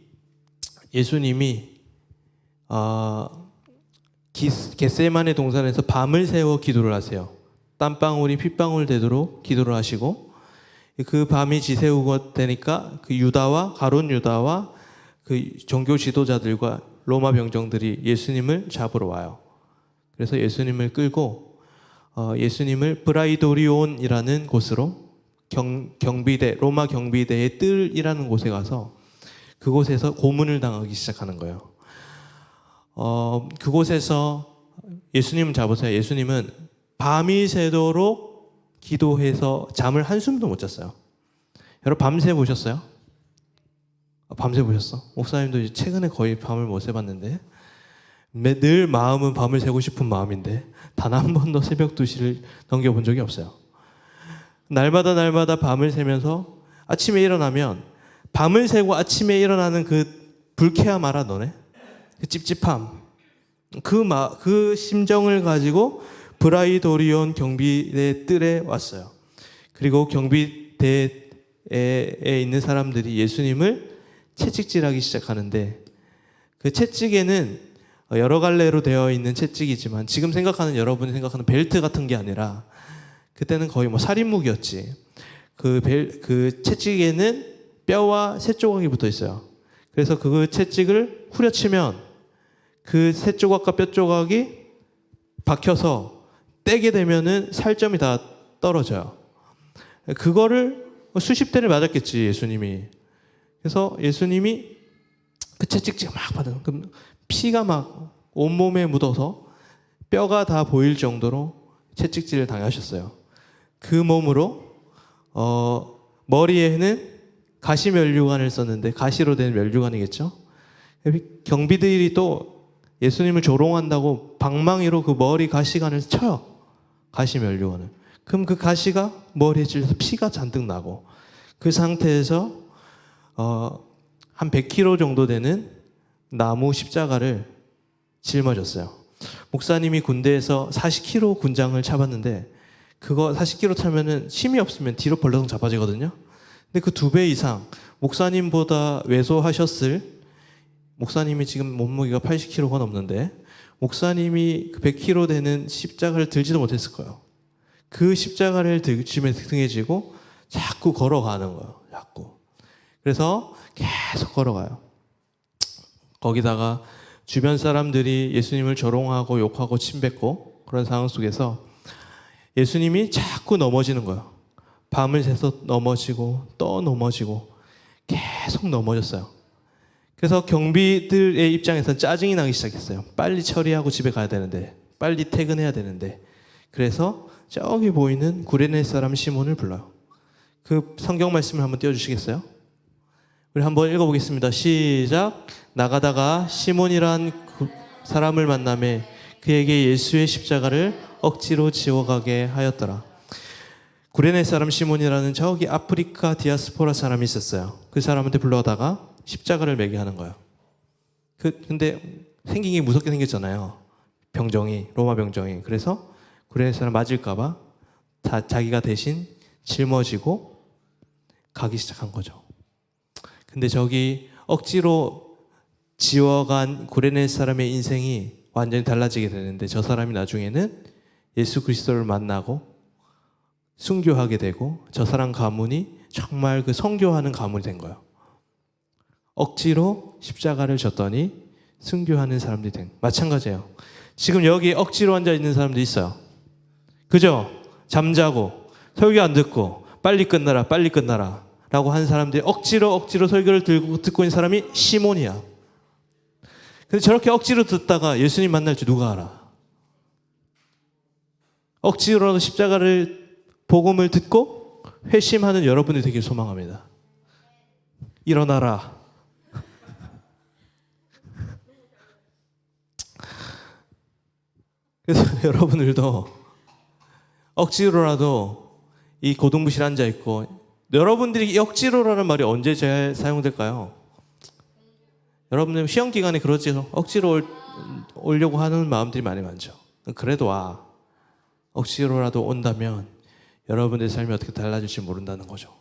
겟세마네 동산에서 밤을 새워 기도를 하세요. 땀방울이 핏방울 되도록 기도를 하시고, 그 밤이 지새우고 되니까 그 가룟 유다와 그 종교 지도자들과 로마 병정들이 예수님을 잡으러 와요. 그래서 예수님을 끌고 예수님을 브라이도리온이라는 곳으로, 경비대, 로마 경비대의 뜰이라는 곳에 가서 그곳에서 고문을 당하기 시작하는 거예요. 그곳에서 예수님을 잡으세요. 예수님은 밤이 새도록 기도해서 잠을 한숨도 못 잤어요. 여러분 밤새 보셨어요? 밤새 보셨어? 목사님도 이제 최근에 거의 밤을 못 새봤는데, 늘 마음은 밤을 새고 싶은 마음인데 단 한 번도 새벽 2시를 넘겨본 적이 없어요. 날마다 밤을 새면서 아침에 일어나면, 밤을 새고 아침에 일어나는 그 불쾌함 알아 너네? 그 찝찝함, 그 심정을 가지고 브라이도리온 경비대 뜰에 왔어요. 그리고 경비대에 있는 사람들이 예수님을 채찍질하기 시작하는데 그 채찍에는 여러 갈래로 되어 있는 채찍이지만 지금 생각하는 여러분이 생각하는 벨트 같은 게 아니라 그때는 거의 뭐 살인무기였지. 그 채찍에는 뼈와 새 조각이 붙어 있어요. 그래서 그 채찍을 후려치면 그 새 조각과 뼈 조각이 박혀서 떼게 되면은 살점이 다 떨어져요. 그거를 수십 대를 맞았겠지, 예수님이. 그래서 예수님이 그 채찍질 막 받은, 그럼 피가 막 온몸에 묻어서 뼈가 다 보일 정도로 채찍질을 당하셨어요. 그 몸으로 머리에는 가시 면류관을 썼는데, 가시로 된 면류관이겠죠. 경비들이 또 예수님을 조롱한다고 방망이로 그 머리 가시관을 쳐요. 가시 면류관을. 그럼 그 가시가 머리에 찔려서 피가 잔뜩 나고, 그 상태에서 한 100kg 정도 되는 나무 십자가를 짊어졌어요. 목사님이 군대에서 40kg 군장을 차봤는데, 그거 40kg 차면은 힘이 없으면 뒤로 벌렁 잡아지거든요. 근데 그 2배 이상, 목사님보다 왜소하셨을, 목사님이 지금 몸무게가 80kg가 넘는데 목사님이 그 100kg 되는 십자가를 들지도 못했을 거예요. 그 십자가를 등에 지고 자꾸 걸어가는 거예요. 자꾸. 그래서 계속 걸어가요. 거기다가 주변 사람들이 예수님을 조롱하고 욕하고 침뱉고 그런 상황 속에서 예수님이 자꾸 넘어지는 거예요. 밤을 새서 넘어지고 또 넘어지고 계속 넘어졌어요. 그래서 경비들의 입장에서는 짜증이 나기 시작했어요. 빨리 처리하고 집에 가야 되는데, 빨리 퇴근해야 되는데. 그래서 저기 보이는 구레네 사람 시몬을 불러요. 그 성경 말씀을 한번 띄워주시겠어요? 우리 한번 읽어보겠습니다. 시작. 나가다가 시몬이란 사람을 만나매 그에게 예수의 십자가를 억지로 지워가게 하였더라. 구레네 사람 시몬이라는 저기 아프리카 디아스포라 사람이 있었어요. 그 사람한테 불러다가 십자가를 매게 하는 거예요. 근데 생긴 게 무섭게 생겼잖아요. 병정이, 로마 병정이. 그래서 구레네 사람 맞을까봐 자기가 대신 짊어지고 가기 시작한 거죠. 근데 저기 억지로 지워간 구레네 사람의 인생이 완전히 달라지게 되는데, 저 사람이 나중에는 예수 그리스도를 만나고 순교하게 되고, 저 사람 가문이 정말 그 선교하는 가문이 된 거예요. 억지로 십자가를 졌더니 순교하는 사람들이 된, 마찬가지예요. 지금 여기 억지로 앉아 있는 사람도 있어요. 그죠? 잠자고 설교 안 듣고 빨리 끝나라 빨리 끝나라 라고 한 사람들이 억지로 설교를 듣고 있는 사람이 시몬이야. 근데 저렇게 억지로 듣다가 예수님 만날 줄 누가 알아? 억지로라도 십자가를 복음을 듣고 회심하는 여러분이 되길 소망합니다. 일어나라. 그래서 여러분들도 억지로라도 이 고등부실에 앉아 있고, 여러분들이 이 억지로라는 말이 언제 잘 사용될까요? 여러분들 시험 기간에 그러지, 억지로 오려고 하는 마음들이 많이 많죠. 그래도 억지로라도 온다면 여러분들의 삶이 어떻게 달라질지 모른다는 거죠.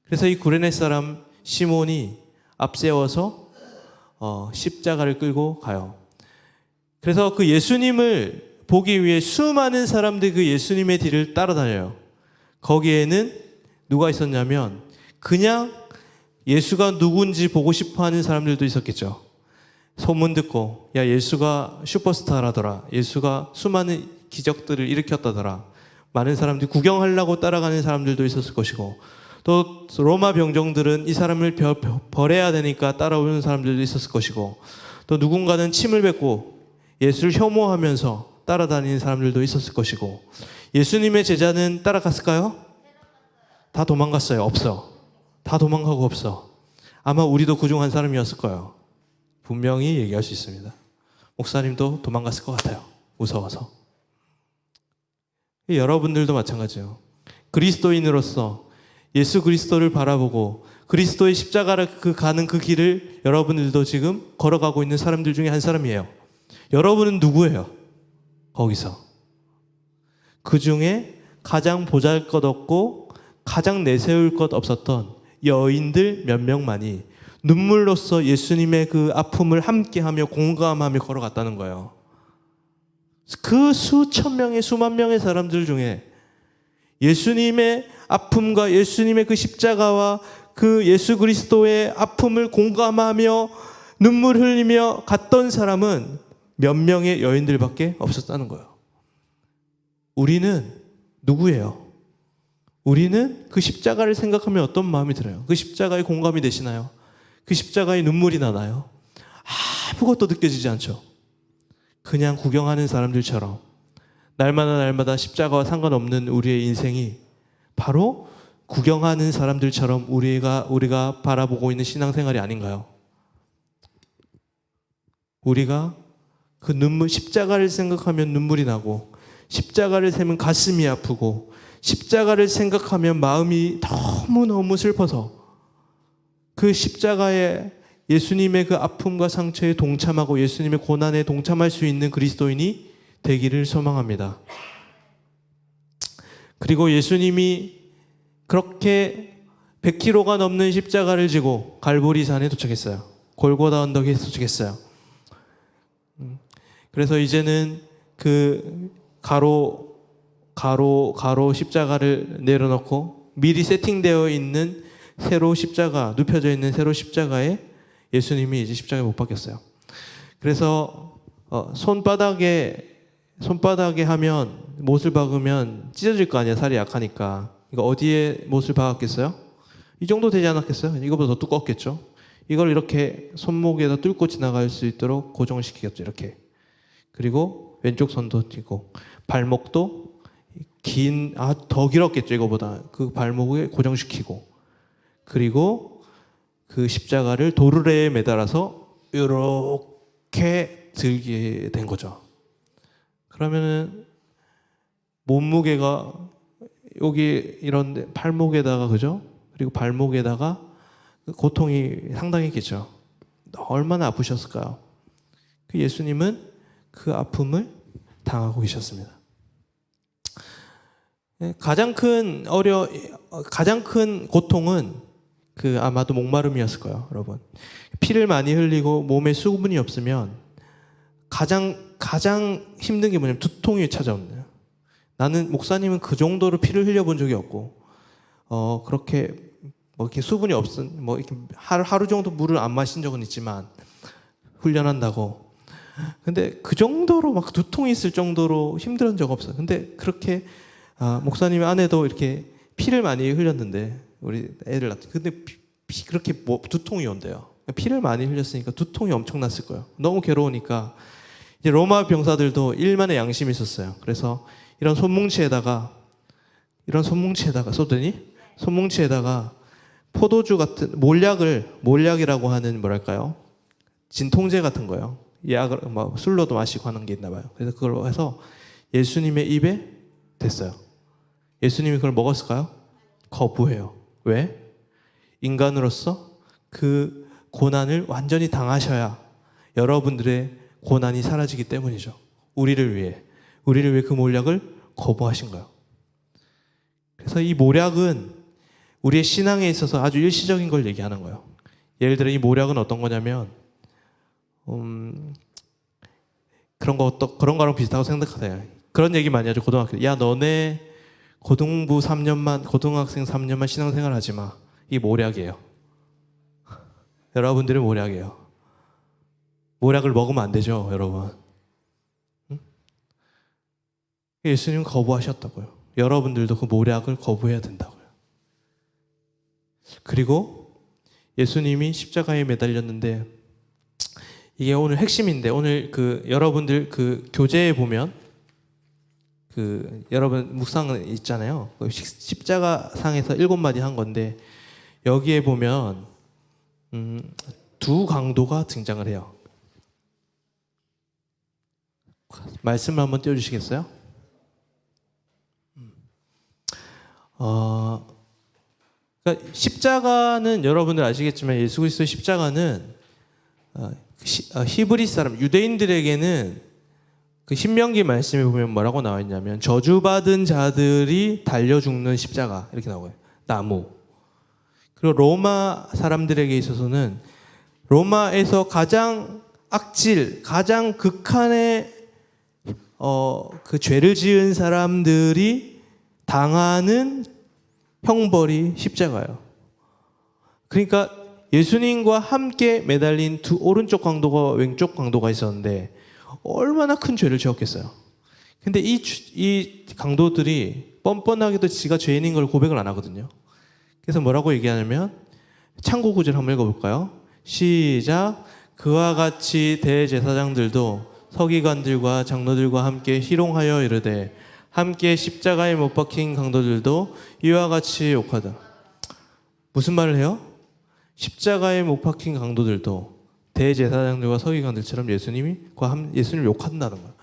그래서 이 구레네 사람 시몬이 앞세워서 십자가를 끌고 가요. 그래서 그 예수님을 보기 위해 수많은 사람들이 그 예수님의 뒤를 따라다녀요. 거기에는 누가 있었냐면 그냥 예수가 누군지 보고 싶어하는 사람들도 있었겠죠. 소문 듣고, 야, 예수가 슈퍼스타라더라, 예수가 수많은 기적들을 일으켰다더라, 많은 사람들이 구경하려고 따라가는 사람들도 있었을 것이고, 또 로마 병정들은 이 사람을 벌해야 되니까 따라오는 사람들도 있었을 것이고, 또 누군가는 침을 뱉고 예수를 혐오하면서 따라다니는 사람들도 있었을 것이고, 예수님의 제자는 따라갔을까요? 다 도망갔어요. 없어. 다 도망가고 없어. 아마 우리도 그중 한 사람이었을 거예요. 분명히 얘기할 수 있습니다. 목사님도 도망갔을 것 같아요. 무서워서. 여러분들도 마찬가지예요. 그리스도인으로서 예수 그리스도를 바라보고 그리스도의 십자가를 가는 그 길을 여러분들도 지금 걸어가고 있는 사람들 중에 한 사람이에요. 여러분은 누구예요? 거기서. 그 중에 가장 보잘것없고 가장 내세울 것 없었던 여인들 몇 명만이 눈물로써 예수님의 그 아픔을 함께하며 공감하며 걸어갔다는 거예요. 그 수천 명의 수만 명의 사람들 중에 예수님의 아픔과 예수님의 그 십자가와 그 예수 그리스도의 아픔을 공감하며 눈물 흘리며 갔던 사람은 몇 명의 여인들밖에 없었다는 거예요. 우리는 누구예요? 우리는 그 십자가를 생각하면 어떤 마음이 들어요? 그 십자가에 공감이 되시나요? 그 십자가에 눈물이 나나요? 아무것도 느껴지지 않죠. 그냥 구경하는 사람들처럼 날마다 십자가와 상관없는 우리의 인생이 바로 구경하는 사람들처럼 우리가 바라보고 있는 신앙생활이 아닌가요? 우리가 그 눈물, 십자가를 생각하면 눈물이 나고, 십자가를 세면 가슴이 아프고, 십자가를 생각하면 마음이 너무너무 슬퍼서 그 십자가에 예수님의 그 아픔과 상처에 동참하고 예수님의 고난에 동참할 수 있는 그리스도인이 되기를 소망합니다. 그리고 예수님이 그렇게 100kg가 넘는 십자가를 지고 갈보리산에 도착했어요. 골고다 언덕에 도착했어요. 그래서 이제는 그 가로 십자가를 내려놓고 미리 세팅되어 있는 세로 십자가, 눕혀져 있는 세로 십자가에 예수님이 이제 십자가에 못 박혔어요. 그래서 손바닥에 하면 못을 박으면 찢어질 거 아니야, 살이 약하니까. 이거 어디에 못을 박았겠어요? 이 정도 되지 않았겠어요? 이거보다 더 두껍겠죠? 이걸 이렇게 손목에다 뚫고 지나갈 수 있도록 고정시키겠죠, 이렇게. 그리고 왼쪽 손도 띄고 발목도 더 길었겠죠, 이거보다. 그 발목에 고정시키고, 그리고 그 십자가를 도르래에 매달아서 이렇게 들게 된 거죠. 그러면은 몸무게가 여기 이런 팔목에다가, 그죠? 그리고 발목에다가 고통이 상당했겠죠. 얼마나 아프셨을까요? 그 예수님은 그 아픔을 당하고 계셨습니다. 가장 큰 고통은 아마도 목마름이었을 거예요, 여러분. 피를 많이 흘리고 몸에 수분이 없으면 가장 힘든 게 뭐냐면 두통이 찾아옵니다. 나는 목사님은 그 정도로 피를 흘려본 적이 없고, 그렇게 이렇게 수분이 없은 이렇게 하루 정도 물을 안 마신 적은 있지만 훈련한다고. 근데 그 정도로 막 두통이 있을 정도로 힘들은 적 없어요. 근데 그렇게 목사님의 아내도 이렇게 피를 많이 흘렸는데 우리 애를 낳았. 근데 그렇게 두통이 온대요. 피를 많이 흘렸으니까 두통이 엄청났을 거예요. 너무 괴로우니까 이제 로마 병사들도 일만의 양심이 있었어요. 그래서 이런 손뭉치에다가 쏟더니 손뭉치에다가 포도주 같은 몰약이라고 하는 뭐랄까요? 진통제 같은 거요. 약을 술로도 마시고 하는 게 있나 봐요. 그래서 그걸로 해서 예수님의 입에 댔어요. 예수님이 그걸 먹었을까요? 거부해요. 왜? 인간으로서 그 고난을 완전히 당하셔야 여러분들의 고난이 사라지기 때문이죠. 우리를 위해 그 몰약을 거부하신 거예요. 그래서 이 몰약은 우리의 신앙에 있어서 아주 일시적인 걸 얘기하는 거예요. 예를 들어 이 몰약은 어떤 거냐면 그런 거랑 비슷하고 생각하세요. 그런 얘기 많이 하죠, 고등학교. 야, 너네 고등학생 3년만 신앙생활 하지 마. 이게 몰약이에요. 여러분들은 몰약이에요. 몰약을 먹으면 안 되죠, 여러분. 응? 예수님은 거부하셨다고요. 여러분들도 그 몰약을 거부해야 된다고요. 그리고 예수님이 십자가에 매달렸는데, 이게 오늘 핵심인데, 오늘 여러분들 교재에 보면 여러분 묵상 있잖아요. 십자가 상에서 7마디 한 건데, 여기에 보면 두 강도가 등장을 해요. 말씀을 한번 띄워주시겠어요? 그러니까 십자가는 여러분들 아시겠지만 예수 그리스도의 십자가는 히브리 사람 유대인들에게는 그 신명기 말씀에 보면 뭐라고 나와 있냐면 저주받은 자들이 달려 죽는 십자가 이렇게 나와요. 나무. 그리고 로마 사람들에게 있어서는 로마에서 가장 악질, 가장 극한의 그 죄를 지은 사람들이 당하는 형벌이 십자가예요. 그러니까 예수님과 함께 매달린 두 오른쪽 강도가 왼쪽 강도가 있었는데 얼마나 큰 죄를 지었겠어요. 근데 이 강도들이 뻔뻔하게도 지가 죄인인 걸 고백을 안 하거든요. 그래서 뭐라고 얘기하냐면 창고 구절 한번 읽어볼까요? 시작. 그와 같이 대제사장들도 서기관들과 장로들과 함께 희롱하여 이르되 함께 십자가에 못 박힌 강도들도 이와 같이 욕하다. 무슨 말을 해요? 십자가에 못 박힌 강도들도 대제사장들과 서기관들처럼 예수님을 욕한다는 거예요.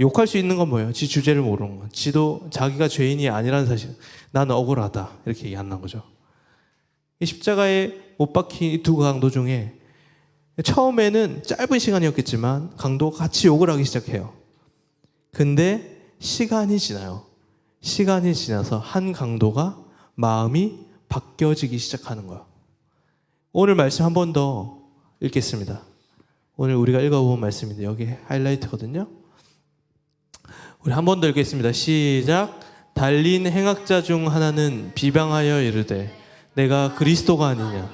욕할 수 있는 건 뭐예요? 지 주제를 모르는 거. 지도 자기가 죄인이 아니라는 사실. 나는 억울하다. 이렇게 얘기하는 거죠. 이 십자가에 못 박힌 이 두 강도 중에 처음에는 짧은 시간이었겠지만 강도가 같이 욕을 하기 시작해요. 근데 시간이 지나요. 시간이 지나서 한 강도가 마음이 바뀌어지기 시작하는 거예요. 오늘 말씀 한 번 더 읽겠습니다. 오늘 우리가 읽어본 말씀인데 여기 하이라이트거든요. 우리 한 번 더 읽겠습니다. 시작. 달린 행악자 중 하나는 비방하여 이르되 내가 그리스도가 아니냐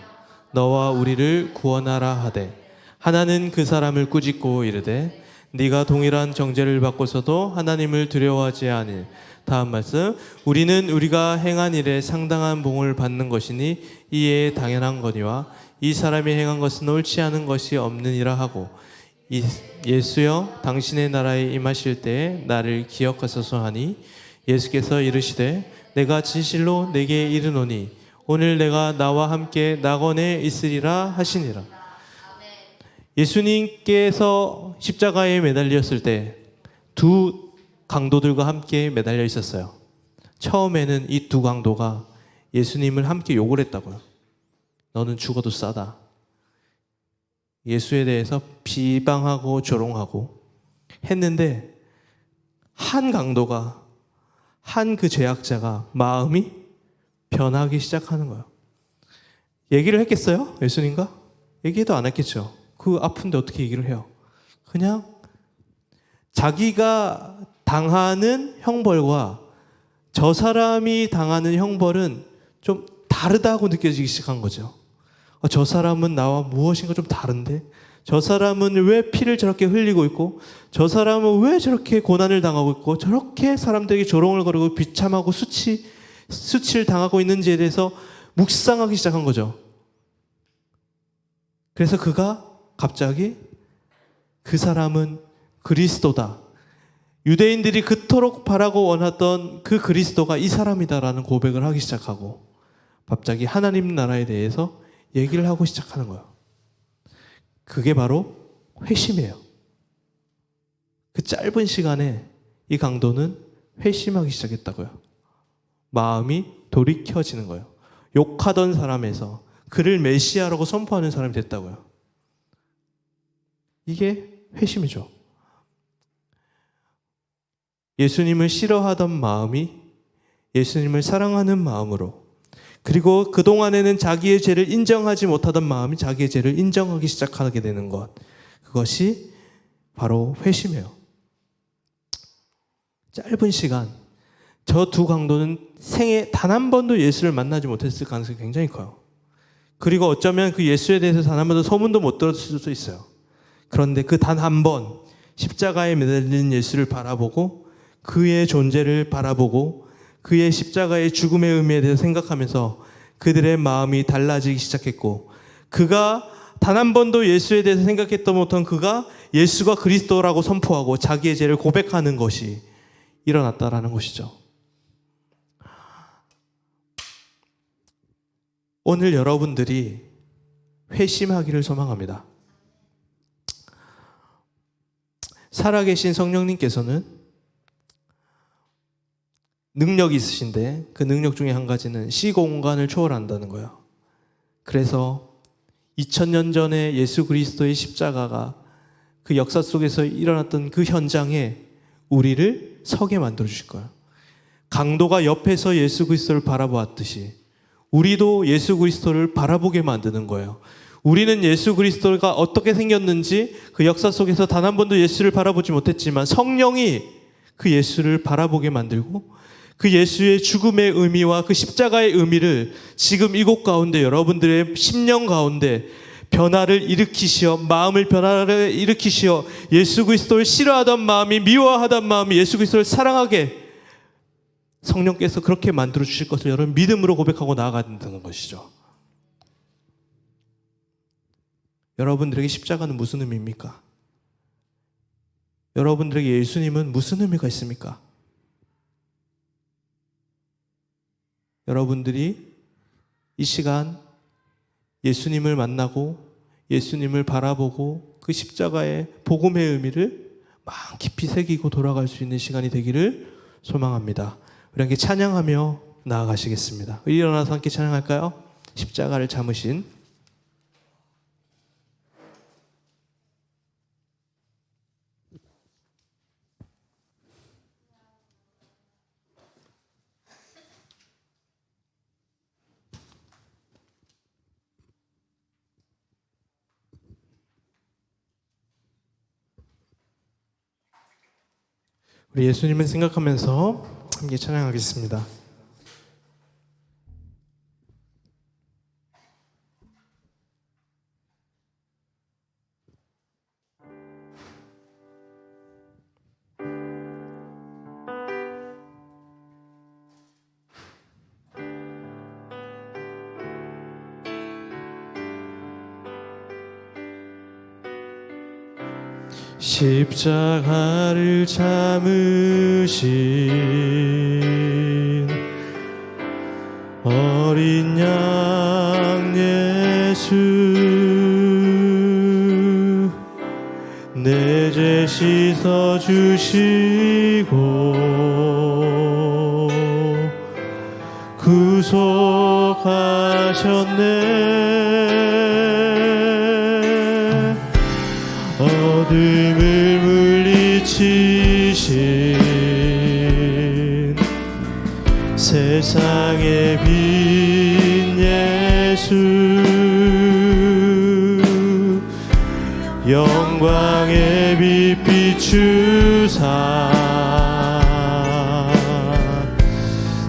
너와 우리를 구원하라 하되 하나는 그 사람을 꾸짖고 이르되 네가 동일한 정죄를 받고서도 하나님을 두려워하지 아니하니. 다음 말씀. 우리는 우리가 행한 일에 상당한 봉을 받는 것이니 이에 당연한 거니와 이 사람이 행한 것은 옳지 않은 것이 없느니라 하고 예수여 당신의 나라에 임하실 때에 나를 기억하소서 하니 예수께서 이르시되 내가 진실로 내게 이르노니 오늘 내가 나와 함께 낙원에 있으리라 하시니라. 예수님께서 십자가에 매달렸을 때 두 강도들과 함께 매달려 있었어요. 처음에는 이 두 강도가 예수님을 함께 욕을 했다고요. 너는 죽어도 싸다. 예수에 대해서 비방하고 조롱하고 했는데 한 강도가 한 그 죄악자가 마음이 변하기 시작하는 거예요. 얘기를 했겠어요? 예수님과? 얘기도 안 했겠죠. 그 아픈데 어떻게 얘기를 해요? 그냥 자기가 당하는 형벌과 저 사람이 당하는 형벌은 좀 다르다고 느껴지기 시작한 거죠. 저 사람은 나와 무엇인가 좀 다른데? 저 사람은 왜 피를 저렇게 흘리고 있고 저 사람은 왜 저렇게 고난을 당하고 있고 저렇게 사람들에게 조롱을 거리고 비참하고 수치를 당하고 있는지에 대해서 묵상하기 시작한 거죠. 그래서 그가 갑자기 그 사람은 그리스도다. 유대인들이 그토록 바라고 원하던 그 그리스도가 이 사람이다라는 고백을 하기 시작하고 갑자기 하나님 나라에 대해서 얘기를 하고 시작하는 거예요. 그게 바로 회심이에요. 그 짧은 시간에 이 강도는 회심하기 시작했다고요. 마음이 돌이켜지는 거예요. 욕하던 사람에서 그를 메시아라고 선포하는 사람이 됐다고요. 이게 회심이죠. 예수님을 싫어하던 마음이 예수님을 사랑하는 마음으로, 그리고 그동안에는 자기의 죄를 인정하지 못하던 마음이 자기의 죄를 인정하기 시작하게 되는 것, 그것이 바로 회심이에요. 짧은 시간, 저 두 강도는 생애 단 한 번도 예수를 만나지 못했을 가능성이 굉장히 커요. 그리고 어쩌면 그 예수에 대해서 단 한 번도 소문도 못 들었을 수도 있어요. 그런데 그 단 한 번 십자가에 매달린 예수를 바라보고 그의 존재를 바라보고 그의 십자가의 죽음의 의미에 대해서 생각하면서 그들의 마음이 달라지기 시작했고, 그가 단 한 번도 예수에 대해서 생각했던 못한 그가 예수가 그리스도라고 선포하고 자기의 죄를 고백하는 것이 일어났다라는 것이죠. 오늘 여러분들이 회심하기를 소망합니다. 살아계신 성령님께서는 능력이 있으신데 그 능력 중에 한 가지는 시공간을 초월한다는 거예요. 그래서 2000년 전에 예수 그리스도의 십자가가 그 역사 속에서 일어났던 그 현장에 우리를 서게 만들어 주실 거예요. 강도가 옆에서 예수 그리스도를 바라보았듯이 우리도 예수 그리스도를 바라보게 만드는 거예요. 우리는 예수 그리스도가 어떻게 생겼는지 그 역사 속에서 단 한 번도 예수를 바라보지 못했지만 성령이 그 예수를 바라보게 만들고 그 예수의 죽음의 의미와 그 십자가의 의미를 지금 이곳 가운데 여러분들의 심령 가운데 변화를 일으키시어 마음을 변화를 일으키시어 예수 그리스도를 싫어하던 마음이 미워하던 마음이 예수 그리스도를 사랑하게 성령께서 그렇게 만들어 주실 것을 여러분 믿음으로 고백하고 나아간다는 것이죠. 여러분들에게 십자가는 무슨 의미입니까? 여러분들에게 예수님은 무슨 의미가 있습니까? 여러분들이 이 시간 예수님을 만나고 예수님을 바라보고 그 십자가의 복음의 의미를 마음 깊이 새기고 돌아갈 수 있는 시간이 되기를 소망합니다. 우리 함께 찬양하며 나아가시겠습니다. 일어나서 함께 찬양할까요? 십자가를 참으신 우리 예수님을 생각하면서 함께 찬양하겠습니다. 십자가를 참으신 어린 양 예수 내 죄 씻어 주시고 구속하셨네 어둠을 물리치신 세상의 빛 예수 영광의 빛 비추사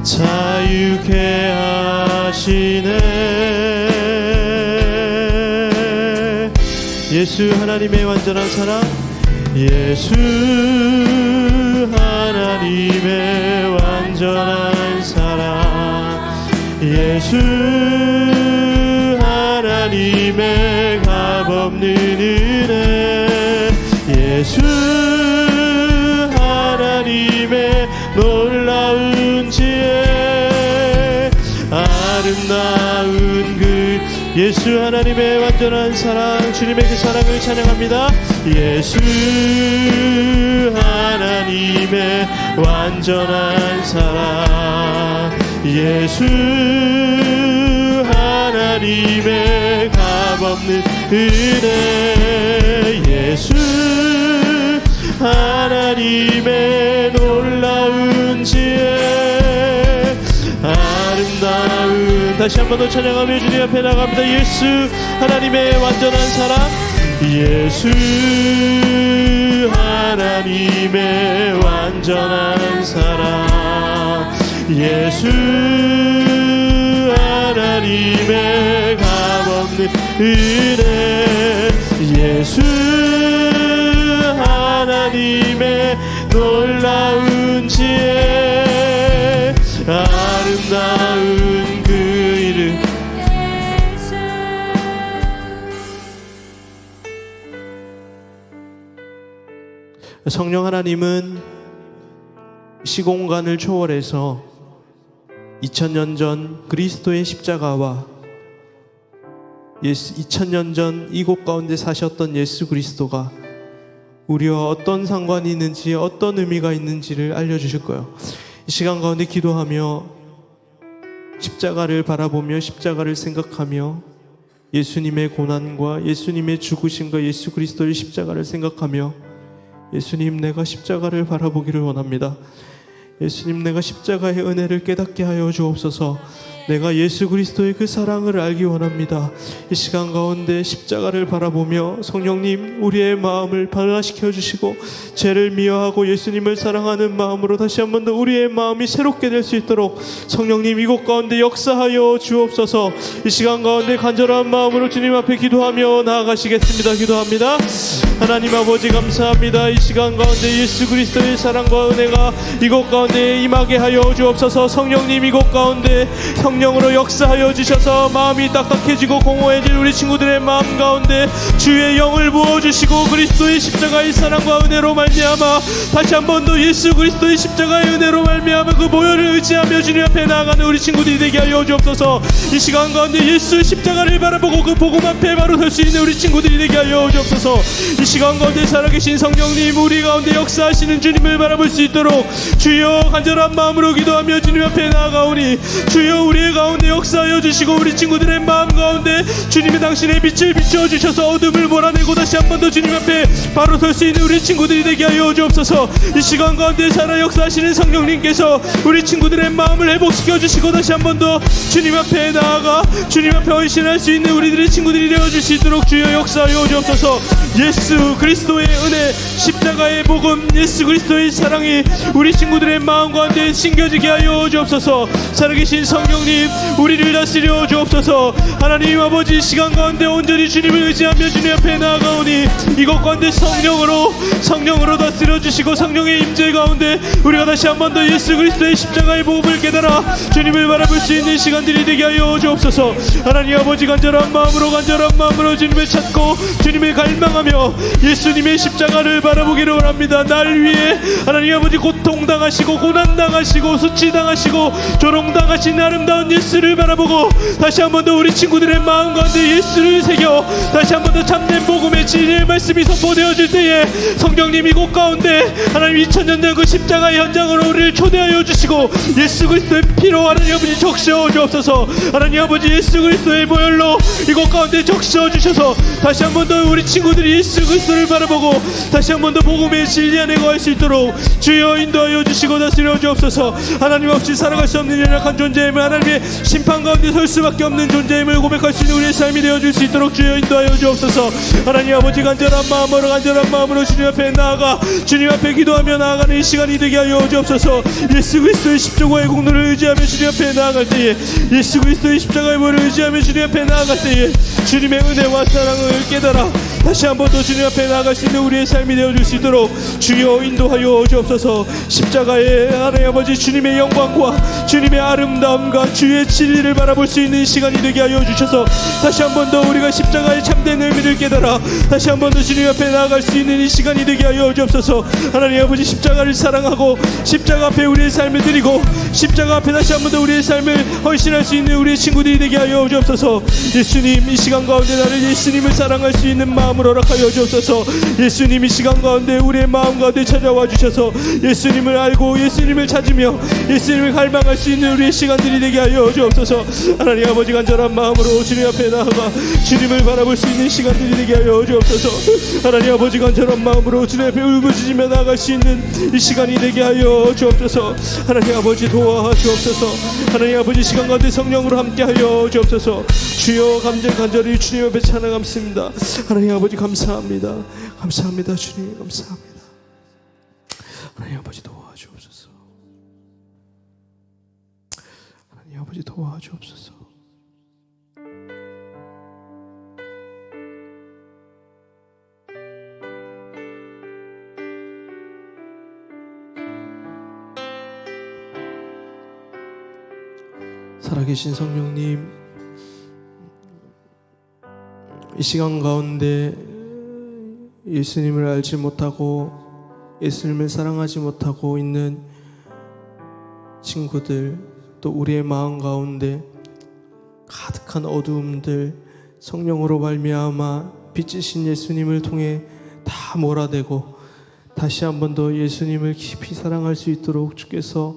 자유케 하시네 예수 하나님의 완전한 사랑 예수 하나님의 완전한 사랑 예수 하나님의 값없는 은혜 예수 하나님의 놀라운 지혜 아름다운 그 예수 하나님의 완전한 사랑 주님의 그 사랑을 찬양합니다. 예수 하나님의 완전한 사랑 예수 하나님의 값없는 은혜 예수 하나님의 놀라운 지혜 아름다운 다시 한 번 더 찬양하며 주님 앞에 나갑니다. 예수 하나님의 완전한 사랑 예수 하나님의 완전한 사랑 예수 하나님의 값없는 은혜 예수 하나님의 놀라운 지혜 아름다운 그 이름 성령 하나님은 시공간을 초월해서 2000년 전 그리스도의 십자가와 2000년 전 이곳 가운데 사셨던 예수 그리스도가 우리와 어떤 상관이 있는지 어떤 의미가 있는지를 알려주실 거예요. 이 시간 가운데 기도하며 십자가를 바라보며 십자가를 생각하며 예수님의 고난과 예수님의 죽으심과 예수 그리스도의 십자가를 생각하며 예수님 내가 십자가를 바라보기를 원합니다. 예수님 내가 십자가의 은혜를 깨닫게 하여 주옵소서. 내가 예수 그리스도의 그 사랑을 알기 원합니다. 이 시간 가운데 십자가를 바라보며 성령님 우리의 마음을 변화시켜 주시고 죄를 미워하고 예수님을 사랑하는 마음으로 다시 한 번 더 우리의 마음이 새롭게 될 수 있도록 성령님 이곳 가운데 역사하여 주옵소서. 이 시간 가운데 간절한 마음으로 주님 앞에 기도하며 나아가시겠습니다. 기도합니다. 하나님 아버지 감사합니다. 이 시간 가운데 예수 그리스도의 사랑과 은혜가 이곳 가운데 임하게 하여 주옵소서. 성령님 이곳 가운데 성령으로 역사하여 주셔서 마음이 딱딱해지고 공허해질 우리 친구들의 마음 가운데 주의 영을 부어주시고 그리스도의 십자가의 사랑과 은혜로 말미암아 다시 한 번 더 예수 그리스도의 십자가의 은혜로 말미암아 그 보혈을 의지하며 주님 앞에 나아가는 우리 친구들이 되게 하여 주옵소서. 이 시간 가운데 예수 십자가를 바라보고 그 복음 앞에 바로 설 수 있는 우리 친구들이 되게 하여 주옵소서. 이 시간 가운데 살아계신 성령님 우리 가운데 역사하시는 주님을 바라볼 수 있도록 주여 간절한 마음으로 기도하며 주님 앞에 나아가오니 주여 우리의 가운데 역사하여 주시고 우리 친구들의 마음 가운데 주님이 당신의 빛을 비춰주셔서 어둠을 몰아내고 다시 한 번 더 주님 앞에 바로 설 수 있는 우리 친구들이 되게 하여 주옵소서. 이 시간 가운데 살아 역사하시는 성령님께서 우리 친구들의 마음을 회복시켜 주시고 다시 한 번 더 주님 앞에 나아가 주님 앞에 헌신할 수 있는 우리들의 친구들이 되어줄 수 있도록 주여 역사하여 주옵소서. 예수 그리스도의 은혜 십자가의 복음 예수 그리스도의 사랑이 우리 친구들의 마음 가운데 심겨지게 하여 주옵소서. 살아계신 성령님 우리를 다스려 주옵소서. 하나님 아버지 시간 가운데 온전히 주님을 의지하며 주님 앞에 나아가오니 이것 가운데 성령으로 다스려 주시고 성령의 임재 가운데 우리가 다시 한 번 더 예수 그리스도의 십자가의 복음을 깨달아 주님을 바라볼 수 있는 시간들이 되게 하여 주옵소서. 하나님 아버지 간절한 마음으로 주님을 찾고 주님을 갈망하며 예수님의 십자가를 바라보기를 원합니다. 날 위해 하나님 아버지 고통당하시고 고난당하시고 수치당하시고 조롱당하신 아름다운 예수를 바라보고 다시 한 번 더 우리 친구들의 마음 가운데 예수를 새겨 다시 한 번 더 참된 복음의 진리의 말씀이 선포되어질 때에 성령님 이곳 가운데 하나님 2000년 전 그 십자가의 현장으로 우리를 초대하여 주시고 예수 그리스도의 피로 하나님 아버지 적셔 주옵소서. 하나님 아버지 예수 그리스도의 보혈로 이곳 가운데 적셔 주셔서 다시 한 번 더 우리 친구들이 예수 그리스도를 바라보고 다시 한 번 더 복음의 진리 안에 거할 수 있도록 주여 인도하여 주시고 다스려 주옵소서. 하나님 없이 살아갈 수 없는 연약한 존재임을 하나님의 심판 가운데 설 수밖에 없는 존재임을 고백할 수 있는 우리의 삶이 되어줄 수 있도록 주여 인도하여 주옵소서. 하나님 아버지 간절한 마음으로 주님 앞에 나아가 주님 앞에 기도하며 나아가는 이 시간이 되게 하여 주옵소서. 예수 그리스도의 십자가의 공로를 의지하며 주님 앞에 나아갈 때에 예수 그리스도의 십자가의 보혈을 의지하며 주님 앞에 나아갈 때에 주님의 은혜와 사랑을 깨달아 다시 한 번 더 주님 앞에 나아갈 수 있는 우리의 삶이 되어줄 수 있도록 주여 인도하여 주옵소서. 십자가의 하나님 아버지 주님의 영광과 주님의 아름다움과 주의 진리를 바라볼 수 있는 시간이 되게 하여 주셔서 다시 한 번 더 우리가 십자가의 참된 의미를 깨달아 다시 한 번 더 주님 앞에 나아갈 수 있는 이 시간이 되게 하여 주옵소서. 하나님 아버지 십자가를 사랑하고 십자가 앞에 우리의 삶을 드리고 십자가 앞에 다시 한 번 더 우리의 삶을 헌신할 수 있는 우리의 친구들이 되게 하여 주옵소서. 예수님 이 시간 가운데 나를 예수님을 사랑할 수 있는 마음으로 허락하여 주옵소서. 예수님 이 시간 가운데 우리의 마음 가운데 찾아와 주셔서 예수님을 알고 예수님을 찾으며 예수님을 갈망할 수 있는 우리의 시간들이 되게 하여 주옵소서. 하나님 아버지 간절한 마음으로 주님 앞에 나아가 주님을 바라볼 수 있는 시간들이 되게 하여 주옵소서. 하나님 아버지 간절한 마음으로 주님 앞에 울부짖으며 나아갈 수 있는 이 시간이 되게 하여 주옵소서. 하나님 아버지 도와 주옵소서. 하나님 아버지 시간 가운데 성령으로 함께하여 주옵소서. 주여 간절히 주님 앞에 찬양합니다. 하나님 아버지 감사합니다. 주님 감사합니다. 하나님 아버지 도와주옵소서. 하나님 아버지 도와주옵소서. 살아계신 성령님 이 시간 가운데 예수님을 알지 못하고 예수님을 사랑하지 못하고 있는 친구들 또 우리의 마음 가운데 가득한 어두움들 성령으로 말미암아 빛이신 예수님을 통해 다 몰아내고 다시 한 번 더 예수님을 깊이 사랑할 수 있도록 주께서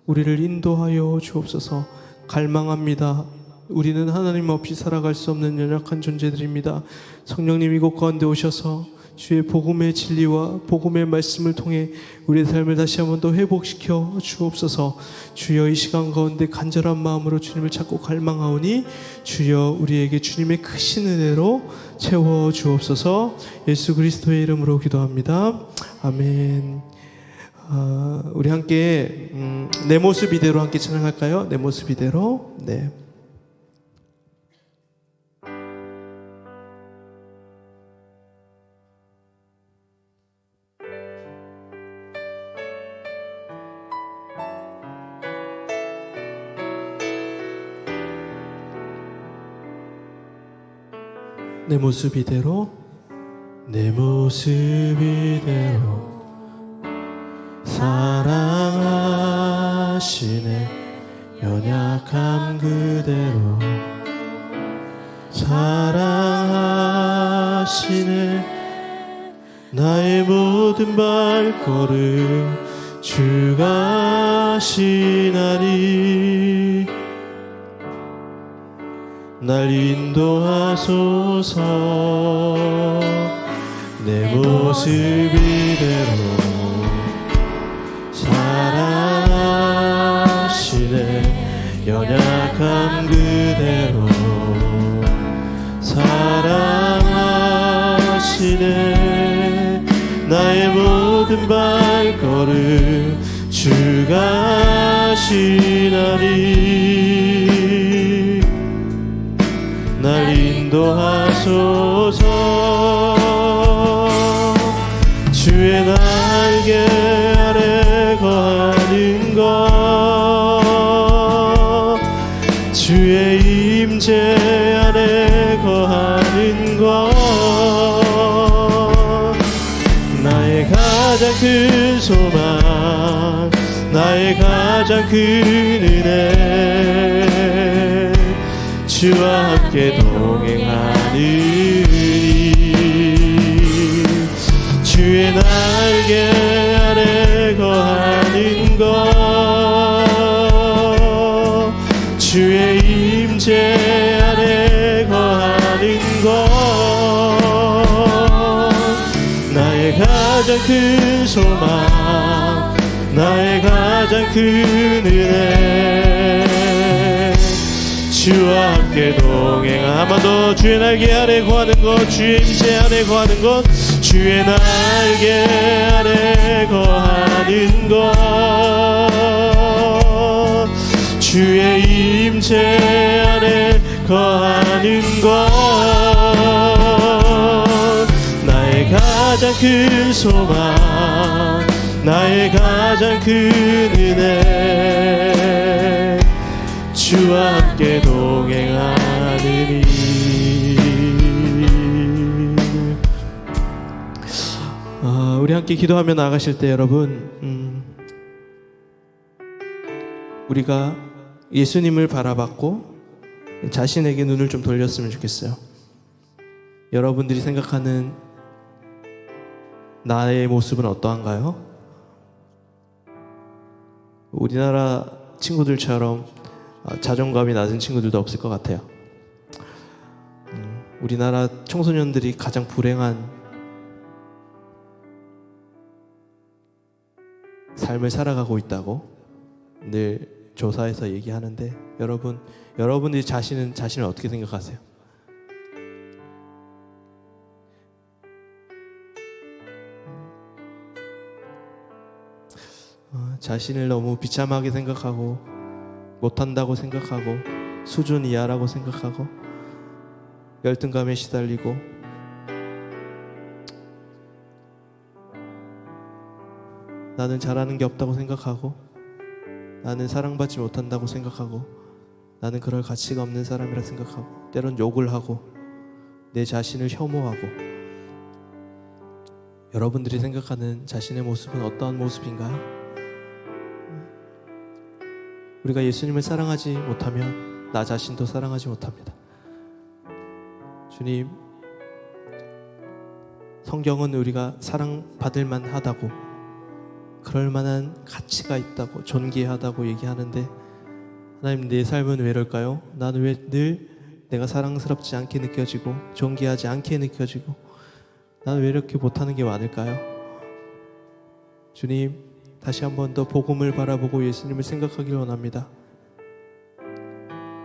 우리를 인도하여 주옵소서. 갈망합니다. 우리는 하나님 없이 살아갈 수 없는 연약한 존재들입니다. 성령님 이곳 가운데 오셔서 주의 복음의 진리와 복음의 말씀을 통해 우리의 삶을 다시 한번 더 회복시켜 주옵소서. 주여, 이 시간 가운데 간절한 마음으로 주님을 찾고 갈망하오니 주여 우리에게 주님의 크신 은혜로 채워 주옵소서. 예수 그리스도의 이름으로 기도합니다. 아멘. 우리 함께 내 모습 이대로 함께 찬양할까요? 내 모습 이대로. 네. 내 모습 이대로, 내 모습 이대로 사랑하시네. 연약함 그대로 사랑하시네. 나의 모든 발걸음 주가 하시나니 날 인도하소서. 내 모습 이대로 사랑하시네. 연약함 그대로 사랑하시네. 나의 모든 발걸음 주가 하시나니 날 인도하소서. 주의 날개 아래 거하는 것, 주의 임재 아래 거하는 것, 나의 가장 큰 소망, 나의 가장 큰 은혜, 주와 함께 동행하느니 주의 날개 아래 거하는 것, 주의 임재 아래 거하는 것, 나의 가장 큰 소망, 나의 가장 큰 은혜, 주와 함께 동행하. 한 번 더. 주의 날개 아래 거하는 것, 주의 임재 아래 거하는 것, 주의 날개 아래 거하는 것, 주의 임재 아래 거하는 것, 나의 가장 큰 소망, 나의 가장 큰 은혜, 주와 함께 동행하느니. 우리 함께 기도하며 나가실 때 여러분, 우리가 예수님을 바라봤고 자신에게 눈을 좀 돌렸으면 좋겠어요. 여러분들이 생각하는 나의 모습은 어떠한가요? 우리나라 친구들처럼 자존감이 낮은 친구들도 없을 것 같아요. 우리나라 청소년들이 가장 불행한 삶을 살아가고 있다고 늘 조사에서 얘기하는데, 여러분들이 자신을 어떻게 생각하세요? 자신을 너무 비참하게 생각하고 못한다고 생각하고 수준 이하라고 생각하고 열등감에 시달리고 나는 잘하는 게 없다고 생각하고 나는 사랑받지 못한다고 생각하고 나는 그럴 가치가 없는 사람이라 생각하고 때론 욕을 하고 내 자신을 혐오하고, 여러분들이 생각하는 자신의 모습은 어떠한 모습인가요? 우리가 예수님을 사랑하지 못하면 나 자신도 사랑하지 못합니다. 주님, 성경은 우리가 사랑받을 만하다고, 그럴 만한 가치가 있다고, 존귀하다고 얘기하는데, 하나님, 내 삶은 왜 이럴까요? 나는 왜 늘 내가 사랑스럽지 않게 느껴지고 존귀하지 않게 느껴지고 나는 왜 이렇게 못하는 게 많을까요? 주님, 다시 한 번 더 복음을 바라보고 예수님을 생각하길 원합니다.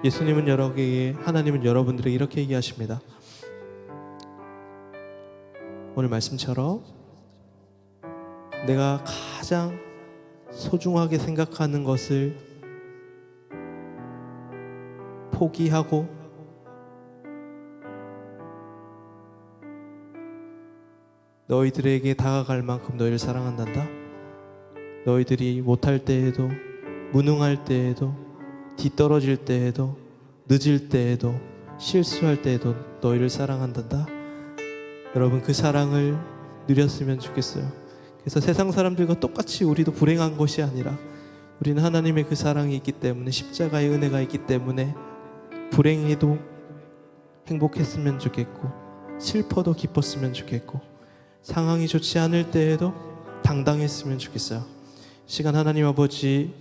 예수님은 여러분에게, 하나님은 여러분들에게 이렇게 얘기하십니다. 오늘 말씀처럼 내가 가장 소중하게 생각하는 것을 포기하고 너희들에게 다가갈 만큼 너희를 사랑한단다. 너희들이 못할 때에도, 무능할 때에도, 뒤떨어질 때에도, 늦을 때에도, 실수할 때에도 너희를 사랑한단다. 여러분, 그 사랑을 누렸으면 좋겠어요. 그래서 세상 사람들과 똑같이 우리도 불행한 것이 아니라 우리는 하나님의 그 사랑이 있기 때문에, 십자가의 은혜가 있기 때문에 불행해도 행복했으면 좋겠고, 슬퍼도 기뻤으면 좋겠고, 상황이 좋지 않을 때에도 당당했으면 좋겠어요. 시간 하나님 아버지,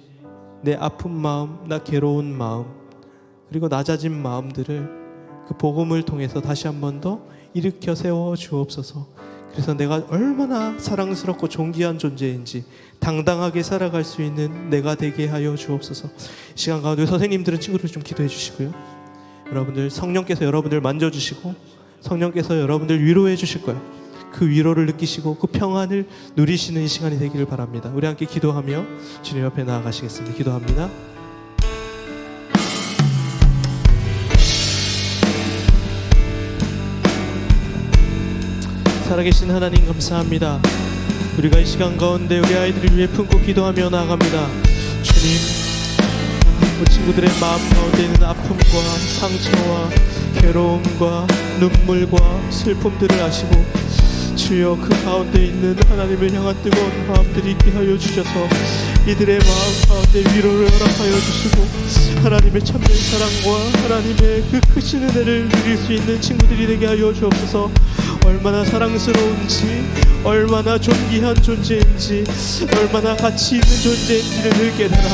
내 아픈 마음, 나 괴로운 마음, 그리고 낮아진 마음들을 그 복음을 통해서 다시 한 번 더 일으켜 세워 주옵소서. 그래서 내가 얼마나 사랑스럽고 존귀한 존재인지 당당하게 살아갈 수 있는 내가 되게 하여 주옵소서. 시간 가운데 선생님들은 친구들 좀 기도해 주시고요. 여러분들, 성령께서 여러분들 만져주시고 성령께서 여러분들 위로해 주실 거예요. 그 위로를 느끼시고 그 평안을 누리시는 이 시간이 되기를 바랍니다. 우리 함께 기도하며 주님 앞에 나아가시겠습니다. 기도합니다. 살아계신 하나님, 감사합니다. 우리가 이 시간 가운데 우리 아이들을 위해 품고 기도하며 나아갑니다. 주님, 우리 친구들의 마음 가운데 있는 아픔과 상처와 괴로움과 눈물과 슬픔들을 아시고, 주여 그 가운데 있는 하나님을 향한 뜨거운 마음들이 있게 하여 주셔서 이들의 마음 가운데 위로를 허락하여 주시고, 하나님의 참된 사랑과 하나님의 그 크신 은혜를 누릴 수 있는 친구들이 되게 하여 주옵소서. 얼마나 사랑스러운지, 얼마나 존귀한 존재인지, 얼마나 가치 있는 존재인지를 늘 깨달아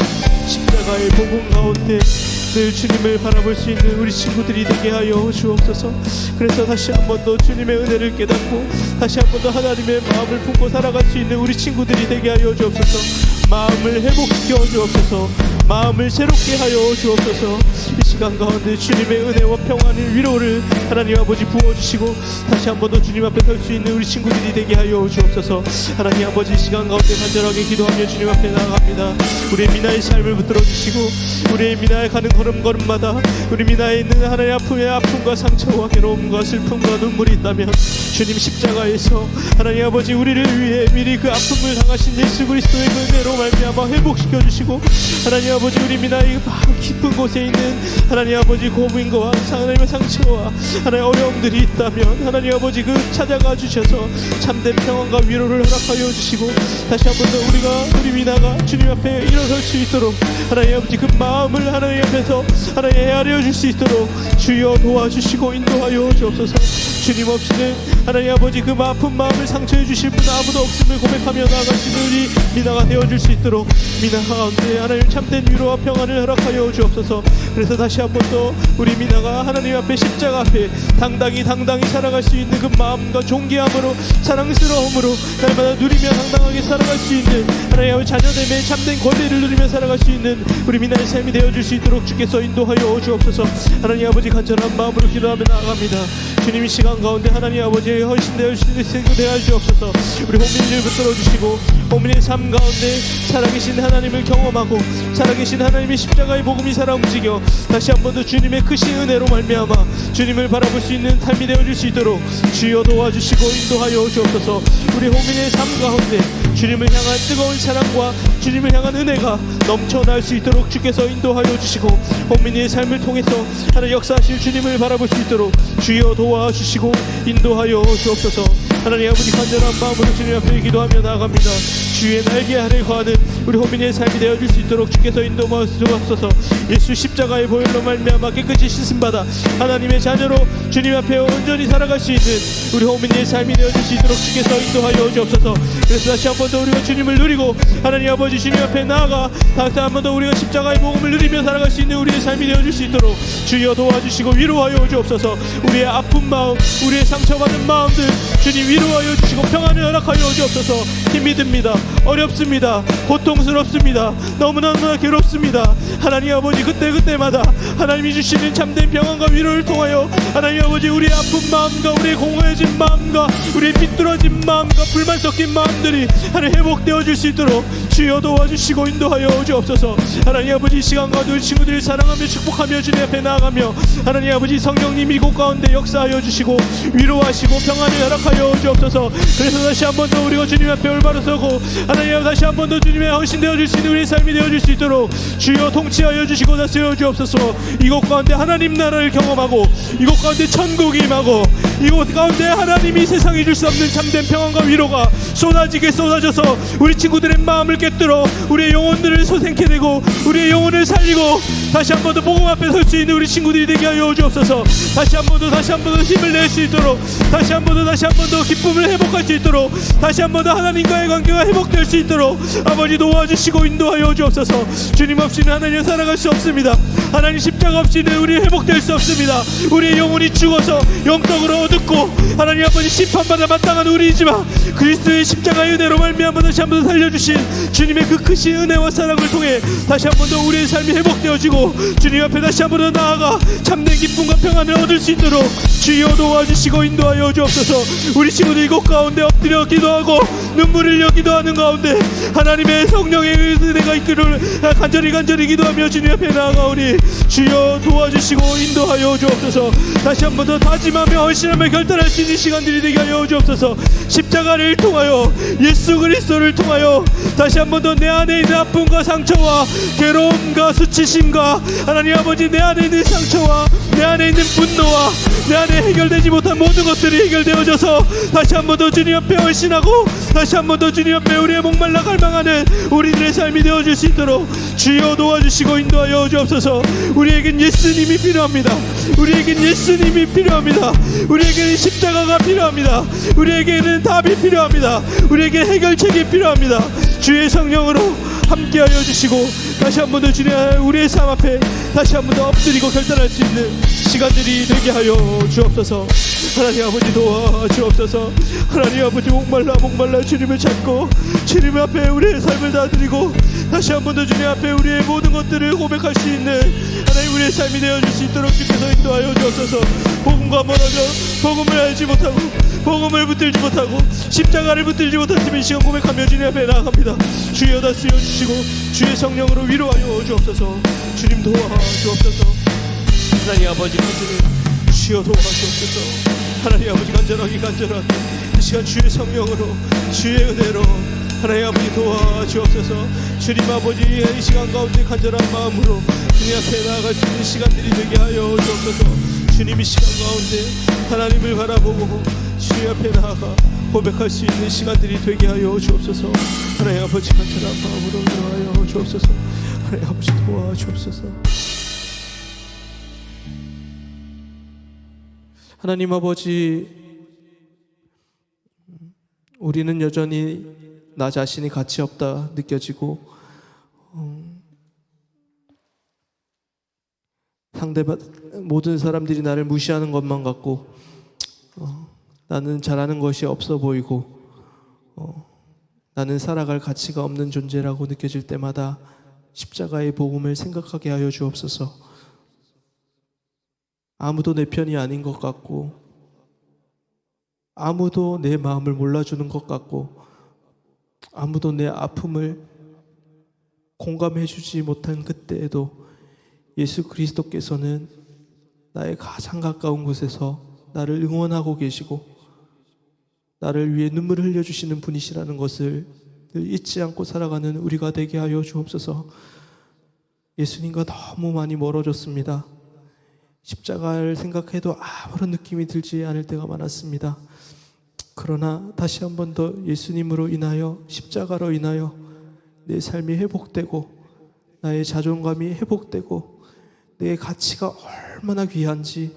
십자가의 복음 가운데 늘 주님을 바라볼 수 있는 우리 친구들이 되게 하여 주옵소서. 그래서 다시 한 번 더 주님의 은혜를 깨닫고 다시 한 번 더 하나님의 마음을 품고 살아갈 수 있는 우리 친구들이 되게 하여 주옵소서. 마음을 회복시켜 주옵소서. 마음을 새롭게 하여 주옵소서. 이 시간 가운데 주님의 은혜와 평안을, 위로를 하나님 아버지 부어주시고 다시 한 번 더 주님 앞에 설 수 있는 우리 친구들이 되게 하여 주옵소서. 하나님 아버지, 이 시간 가운데 간절하게 기도하며 주님 앞에 나아갑니다. 우리의 미나의 삶을 붙들어 주시고 우리의 미나에 가는 걸음걸음마다 우리 미나에 있는 하나님의 아픔과 상처와 괴로움과 슬픔과 눈물이 있다면 주님 십자가에서 하나님 아버지 우리를 위해 미리 그 아픔을 당하신 예수 그리스도의 그 은혜로 말미암아 회복시켜 주시고, 하나님 아버지 우리 미나의 깊은 곳에 있는 하나님 아버지 고민과 하나님의 상처와 하나님의 어려움들이 있다면 하나님 아버지 그 찾아가 주셔서 참된 평안과 위로를 허락하여 주시고, 다시 한 번 더 우리 미나가 주님 앞에 일어설 수 있도록 하나님 아버지 그 마음을 하나님 앞에서 하나님 헤아려 줄 수 있도록 주여 도와주시고 인도하여 주옵소서. 주님 없이는 하나님 아버지 그 아픈 마음을 상처해 주실 분 아무도 없음을 고백하며 나아가시는 우리 미나가 되어줄 수 있도록 미나 가운데 하나님 참된 위로와 평안을 허락하여 주옵소서. 그래서 다시 한 번 더 우리 미나가 하나님 앞에 십자가 앞에 당당히 살아갈 수 있는 그 마음과 존귀함으로 사랑스러움으로 날마다 누리며 당당하게 살아갈 수 있는 하나님 자녀됨의 참된 권리를 누리며 살아갈 수 있는 우리 미나의 삶이 되어줄 수 있도록 주께서 인도하여 주옵소서. 하나님 아버지 간절한 마음으로 기도하며 나아갑니다. 주님 이 시간 가운데 하나님 아버지의 헌신되어 주옵소서. 우리 호민을 붙들어 주시고 호민의 삶 가운데 살아계신 하나님을 경험하고 살아계신 하나님의 십자가의 복음이 살아 움직여 다시 한 번 더 주님의 크신 은혜로 말미암아 주님을 바라볼 수 있는 삶이 되어줄 수 있도록 주여 도와주시고 인도하여 주옵소서. 우리 호민의 삶 가운데 주님을 향한 뜨거운 사랑과 주님을 향한 은혜가 넘쳐날 수 있도록 주께서 인도하여 주시고, 호민의 삶을 통해서 하나님 역사하실 주님을 바라볼 수 있도록 주여 도와주시고 인도하여 주옵소서. 하나님 아버지 간절한 마음으로 주님 앞에 기도하며 나아갑니다. 주의 날개 아래 거하는 우리 호민의 삶이 되어줄 수 있도록 주께서 인도하여 주옵소서. 예수 십자가의 보혈로 말미암아 깨끗이 씻음받아 하나님의 자녀로 주님 앞에 온전히 살아갈 수 있는 우리 호민의 삶이 되어줄 수 있도록 주께서 인도하여 주옵소서. 그래서 다시 한 번 더 우리가 주님을 누리고 하나님 아버지 주님 앞에 나아가 다시 한 번 더 우리가 십자가의 복음을 누리며 살아갈 수 있는 우리의 삶이 되어줄 수 있도록 주여 도와주시고 위로하여 주옵소서. 우리의 아픈 마음, 우리의 상처받은 마음들 주님 위로하여 주시고 평안을 허락하여 주옵소서. 힘이 듭니다. 어렵습니다. 고통스럽습니다. 너무너무나 괴롭습니다. 하나님 아버지, 그때마다 하나님이 주시는 참된 평안과 위로를 통하여 하나님 아버지, 우리의 아픈 마음과 우리의 공허해진 마음과 우리의 삐뚤어진 마음과 불만 섞인 마음들이 하나님 회복되어 줄 수 있도록 주여 도와주시고 인도하여 주옵소서. 하나님 아버지, 이 시간과 우리 친구들을 사랑하며 축복하며 주님 앞에 나아가며 하나님 아버지, 성령님 이곳 가운데 역사하여 주시고 위로하시고 평안을 허락하여 주옵소서. 그래서 다시 한 번 더 우리가 주님 앞에 올바로 서고 하나님 다시 한 번 더 주님의 헌신되어 줄 수 있는 우리의 삶이 되어 줄 수 있도록 주여 통치하여 주시고 다스려 주옵소서. 이곳 가운데 하나님 나라를 경험하고 이곳 가운데 천국이 임하고 이곳 가운데 하나님이 세상에 줄 수 없는 참된 평안과 위로가 쏟아지게 쏟아져서 우리 친구들의 마음을 깨뜨려 우리의 영혼들을 소생케 되고 우리의 영혼을 살리고 다시 한 번 더 복음 앞에 설 수 있는 우리 친구들이 되게 하여 주옵소서. 다시 한 번 더 힘을 낼 수 있도록 다시 한 번 더 기쁨을 회복할 수 있도록 다시 한 번 더 하나님과의 관계가 회복될 수 있도록 아버지 도와주시고 인도하여 주옵소서. 주님 없이는 하나님 살아갈 수 없습니다. 하나님 십자가 없이는 우리 회복될 수 없습니다. 우리의 영혼이 죽어서 영적으로 어둡고 하나님 아버지 심판받아 마땅한 우리이지만 그리스도의 십자가의 은혜로 말미암아 다시 한 번 더 살려주신 주님의 그 크신 은혜와 사랑을 통해 다시 한 번 더 우리의 삶이 회복되어지고 주님 앞에 다시 한 번 더 나아가 참된 기쁨과 평안을 얻을 수 있도록 주여 도와주시고 인도하여 주옵소서. 우리 친구들 이곳 가운데 엎드려 기도하고 눈물을 흘려 기도하는 가운데 하나님의 성령의 은혜가 있기를 간절히 기도하며 주님 앞에 나아가오니 주여 도와주시고 인도하여 주옵소서. 다시 한 번 더 다짐하며 헌신하며 결단할 수 있는 시간들이 되게 하여 주옵소서. 십자가를 통하여 예수 그리스도를 통하여 다시 한 번 더 내 안에 있는 아픔과 상처와 괴로움과 수치심과 하나님 아버지 내 안에 있는 상처와 내 안에 있는 분노와 내 안에 해결되지 못한 모든 것들이 해결되어져서 다시 한 번 더 주님 앞에 헌신하고 다시 한 번 더 주님 앞에 우리의 목말라 갈망하는 우리들의 삶이 되어질 수 있도록 주여 도와주시고 인도하여 주옵소서. 우리에겐 예수님이 필요합니다. 우리에겐 예수님이 필요합니다. 우리에게는 십자가가 필요합니다. 우리에게는 답이 필요합니다. 우리에게 해결책이 필요합니다. 주의 성령으로 함께하여 주시고 다시 한 번 더 주님 우리의 삶 앞에 다시 한 번 더 엎드리고 결단할 수 있는 시간들이 되게 하여 주옵소서. 하나님 아버지 도와주옵소서. 하나님 아버지 목말라 주님을 찾고 주님 앞에 우리의 삶을 다 드리고 다시 한 번 더 주님 앞에 우리의 모든 것들을 고백할 수 있는 하나님 우리의 삶이 되어줄 수 있도록 주께서 인도하여 주옵소서. 복음과 멀어져 복음을 알지 못하고 복음을 붙들지 못하고 십자가를 붙들지 못한 이 시간 고백하며 주님 앞에 나아갑니다. 주여 다스려 주시고 주의 성령으로 위로하여 주옵소서. 주님 도와주옵소서. 하나님 아버지 주여 도와주옵소서. 하나님 아버지 간절하게 이 시간 주의 성령으로 주의 은혜로 하나님 아버지 도와주옵소서. 주님 아버지 이 시간 가운데 간절한 마음으로 주님 앞에 나아갈 수 있는 시간들이 되게 하여 주옵소서. 주님 이 시간 가운데 하나님을 바라보고 주님 앞에 나아가 고백할 수 있는 시간들이 되게 하여 주옵소서. 하나님 아버지 간절한 마음으로 위로하여 주옵소서. 하나님 아버지 도와주옵소서. 하나님 아버지, 우리는 여전히 나 자신이 가치 없다 느껴지고 모든 사람들이 나를 무시하는 것만 같고 나는 잘하는 것이 없어 보이고 나는 살아갈 가치가 없는 존재라고 느껴질 때마다 십자가의 복음을 생각하게 하여 주옵소서. 아무도 내 편이 아닌 것 같고 아무도 내 마음을 몰라주는 것 같고 아무도 내 아픔을 공감해 주지 못한 그때에도 예수 그리스도께서는 나의 가장 가까운 곳에서 나를 응원하고 계시고 나를 위해 눈물을 흘려주시는 분이시라는 것을 늘 잊지 않고 살아가는 우리가 되게 하여 주옵소서. 예수님과 너무 많이 멀어졌습니다. 십자가를 생각해도 아무런 느낌이 들지 않을 때가 많았습니다. 그러나 다시 한 번 더 예수님으로 인하여 십자가로 인하여 내 삶이 회복되고 나의 자존감이 회복되고 내 가치가 얼마나 귀한지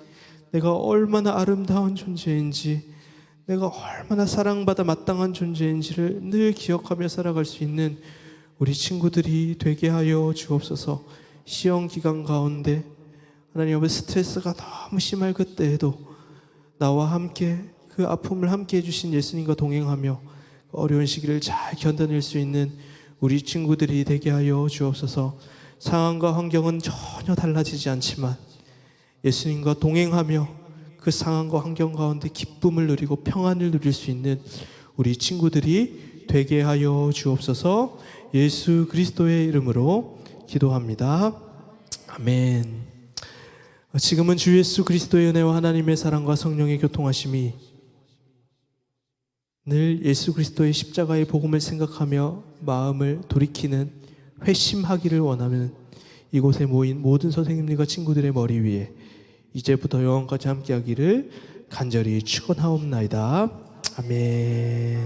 내가 얼마나 아름다운 존재인지 내가 얼마나 사랑받아 마땅한 존재인지를 늘 기억하며 살아갈 수 있는 우리 친구들이 되게 하여 주옵소서. 시험 기간 가운데 하나님 앞에 스트레스가 너무 심할 그때에도 나와 함께 그 아픔을 함께 해주신 예수님과 동행하며 어려운 시기를 잘 견뎌낼 수 있는 우리 친구들이 되게 하여 주옵소서. 상황과 환경은 전혀 달라지지 않지만 예수님과 동행하며 그 상황과 환경 가운데 기쁨을 누리고 평안을 누릴 수 있는 우리 친구들이 되게 하여 주옵소서. 예수 그리스도의 이름으로 기도합니다. 아멘. 지금은 주 예수 그리스도의 은혜와 하나님의 사랑과 성령의 교통하심이 늘 예수 그리스도의 십자가의 복음을 생각하며 마음을 돌이키는 회심하기를 원하면 이곳에 모인 모든 선생님들과 친구들의 머리 위에 이제부터 영원까지 함께하기를 간절히 축원하옵나이다. 아멘.